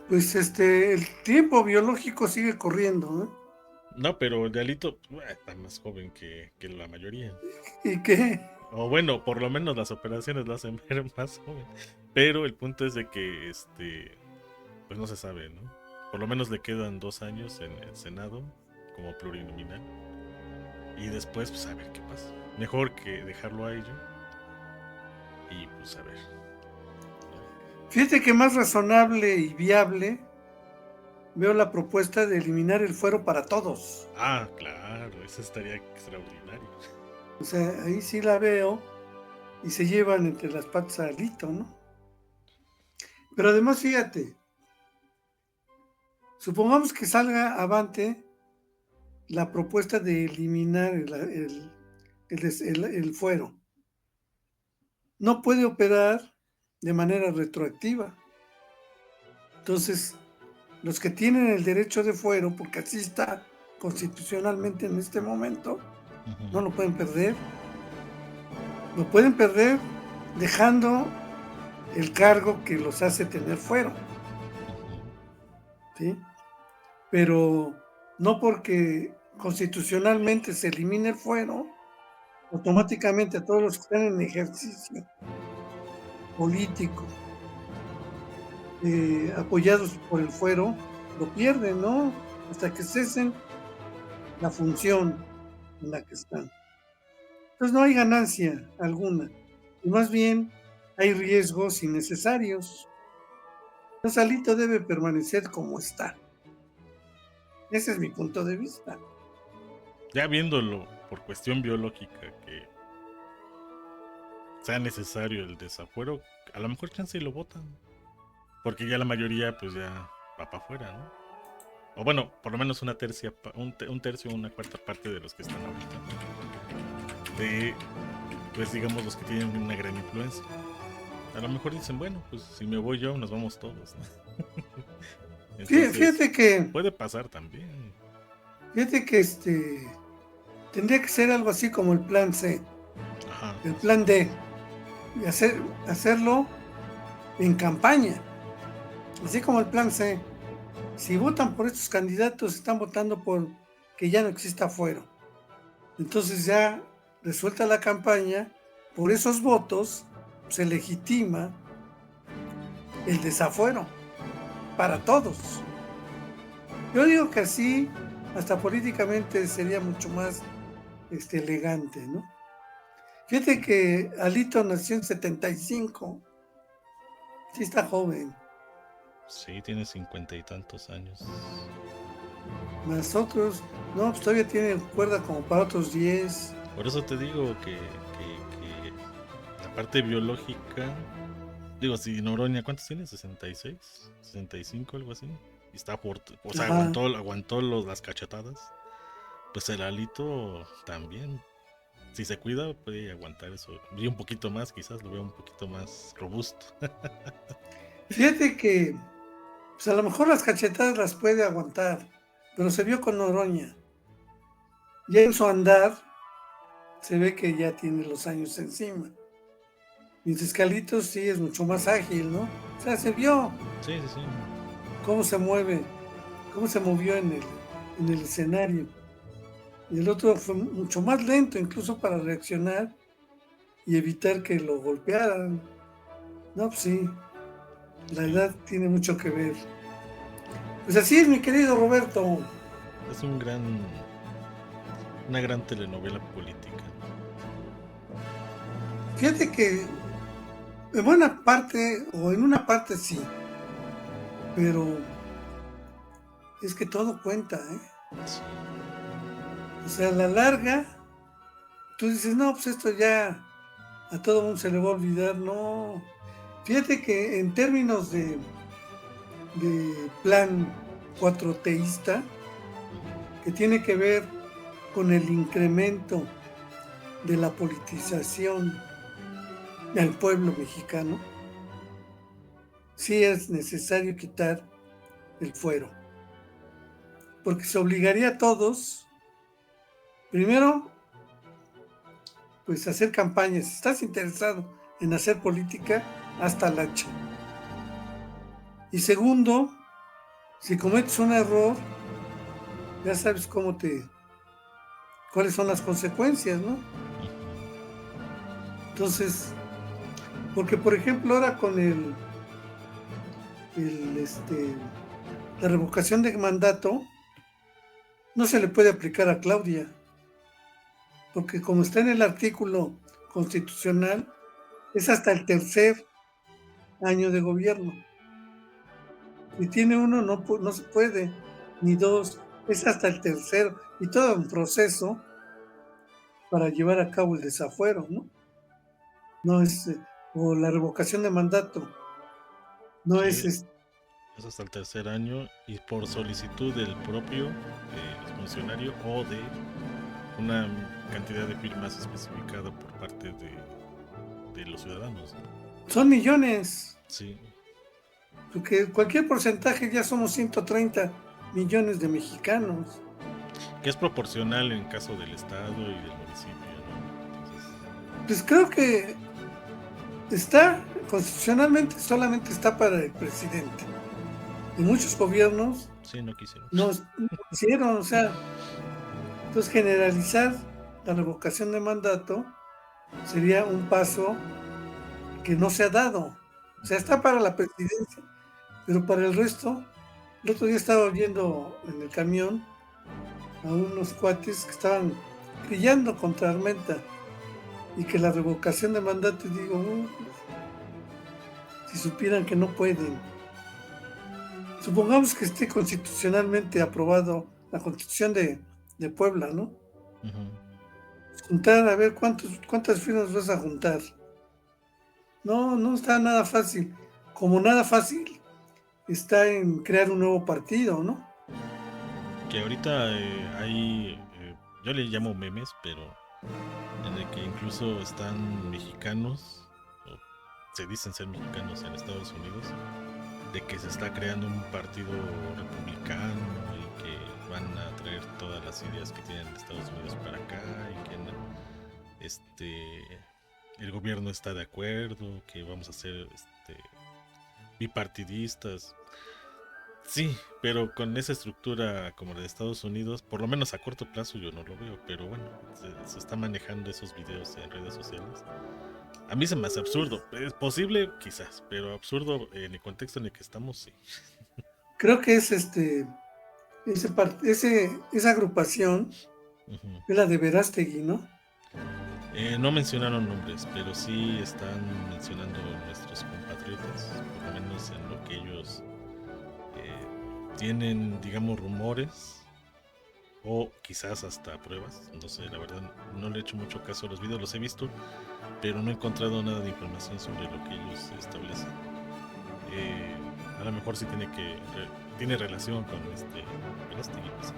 Pues el tiempo biológico sigue corriendo, ¿no? No, pero el Dialito está más joven que la mayoría. ¿Y qué? O bueno, por lo menos las operaciones lo hacen ver más joven. Pero el punto es de que, pues no se sabe, ¿no? Por lo menos le quedan 2 años en el Senado como plurinominal. Y después, pues a ver qué pasa. Mejor que dejarlo a ello. Y pues a ver. Fíjate que más razonable y viable veo la propuesta de eliminar el fuero para todos. Ah, claro, eso estaría extraordinario. O sea, ahí sí la veo y se llevan entre las patas a Alito, ¿no? Pero además, fíjate, supongamos que salga avante la propuesta de eliminar el fuero. No puede operar de manera retroactiva. Entonces, los que tienen el derecho de fuero, porque así está constitucionalmente en este momento, no lo pueden perder. Lo pueden perder dejando el cargo que los hace tener fuero. ¿Sí? Pero no porque constitucionalmente se elimine el fuero, automáticamente a todos los que están en ejercicio político, apoyados por el fuero, lo pierden, ¿no? Hasta que cesen la función en la que están. Entonces no hay ganancia alguna, y más bien hay riesgos innecesarios. Entonces Alito debe permanecer como está. Ese es mi punto de vista. Ya viéndolo por cuestión biológica, que sea necesario el desafuero, a lo mejor chance y lo votan. Porque ya la mayoría pues ya va para afuera, ¿no? O bueno, por lo menos una tercia, un tercio o una cuarta parte de los que están ahorita. De, pues digamos, los que tienen una gran influencia. A lo mejor dicen, bueno, pues si me voy yo, nos vamos todos, ¿no? Entonces, Fíjate que, puede pasar también. fíjate que tendría que ser algo así como el plan C, Ajá. el plan D, y hacerlo en campaña, así como el plan C. Si votan por estos candidatos, están votando por que ya no exista fuero. Entonces ya resuelta la campaña, por esos votos se legitima el desafuero para todos. Yo digo que así, hasta políticamente sería mucho más elegante, ¿no? Fíjate que Alito nació en 75, sí está joven. Sí, tiene 50 y tantos años. Más otros, no, pues todavía tiene cuerda como para otros 10. Por eso te digo que la parte biológica, digo, si Noroña, ¿cuántos tiene? 66, 65, algo así. Y está o sea, Ajá. aguantó las cachetadas. Pues el Alito también. Si se cuida, puede aguantar eso. Y un poquito más, quizás lo veo un poquito más robusto. Fíjate que pues a lo mejor las cachetadas las puede aguantar, pero se vio con Noroña. Ya en su andar se ve que ya tiene los años encima. Mientras que Alito sí es mucho más ágil, ¿no? O sea, se vio Sí, sí, sí. cómo se mueve, cómo se movió en el escenario. Y el otro fue mucho más lento, incluso para reaccionar y evitar que lo golpearan. No, pues sí, la Sí. edad tiene mucho que ver. Pues así es, mi querido Roberto. Es una gran telenovela política. Fíjate que en buena parte, o en una parte sí, pero es que todo cuenta, ¿eh? Sí. O sea, a la larga, tú dices, no, pues esto ya a todo mundo se le va a olvidar, no. Fíjate que en términos de plan cuatroteísta, que tiene que ver con el incremento de la politización del pueblo mexicano, sí es necesario quitar el fuero, porque se obligaría a todos, primero, pues a hacer campañas. Si estás interesado en hacer política, hasta la hacha. Y segundo, si cometes un error, ya sabes cuáles son las consecuencias, ¿no? Entonces, porque por ejemplo ahora con la revocación de mandato, no se le puede aplicar a Claudia, porque como está en el artículo constitucional, es hasta el tercer año de gobierno. Si tiene uno, no se puede, ni dos, es hasta el tercero, y todo un proceso para llevar a cabo el desafuero, ¿no? No es, o la revocación de mandato, no Sí, es, es hasta el tercer año y por solicitud del propio funcionario o de una cantidad de firmas especificada por parte de los ciudadanos, ¿no? son millones, Sí, porque cualquier porcentaje ya somos 130 millones de mexicanos. que es proporcional en caso del estado y del municipio, ¿no? Entonces, Pues creo que constitucionalmente solamente está para el presidente. Y muchos gobiernos sí, no quisieron. no hicieron, o sea, entonces generalizar la revocación de mandato sería un paso que no se ha dado. O sea, está para la presidencia, pero para el resto, el otro día estaba oyendo en el camión a unos cuates que estaban grillando contra Armenta y que la revocación de mandato, y digo, si supieran que no pueden. Supongamos que esté constitucionalmente aprobado la Constitución de Puebla, ¿no? Ujú. Juntar, a ver cuántas firmas vas a juntar. No, no está nada fácil. Como nada fácil está en crear un nuevo partido, ¿no? Que ahorita hay, yo le llamo memes, pero en el que incluso están mexicanos, o se dicen ser mexicanos en Estados Unidos, de que se está creando un partido republicano y que van a traer todas las ideas que tienen de Estados Unidos para acá y que el gobierno está de acuerdo, que vamos a ser bipartidistas. Sí, pero con esa estructura como la de Estados Unidos, por lo menos a corto plazo yo no lo veo, pero bueno, se está manejando esos videos en redes sociales. A mí se me hace absurdo. Es posible, quizás, pero absurdo en el contexto en el que estamos, sí. Creo que es esa agrupación Ujú. es la de Verástegui, ¿no? No mencionaron nombres, pero sí están mencionando nuestros compatriotas, por lo menos en lo que ellos tienen, digamos, rumores o quizás hasta pruebas. No sé, la verdad no le he hecho mucho caso a los videos, los he visto, pero no he encontrado nada de información sobre lo que ellos establecen. A lo mejor sí tiene relación con Verástegui, quizás.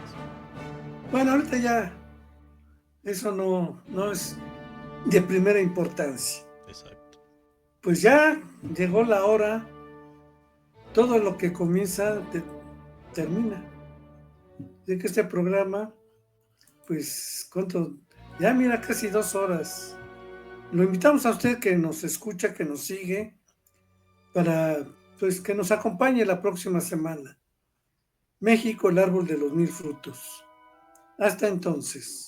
Bueno, ahorita ya eso no es de primera importancia. Exacto. Pues ya llegó la hora, todo lo que comienza termina. De que este programa, pues, ¿cuánto? Ya mira, casi 2 horas. Lo invitamos a usted que nos escucha, que nos sigue, para pues que nos acompañe la próxima semana. México, el árbol de los mil frutos. Hasta entonces.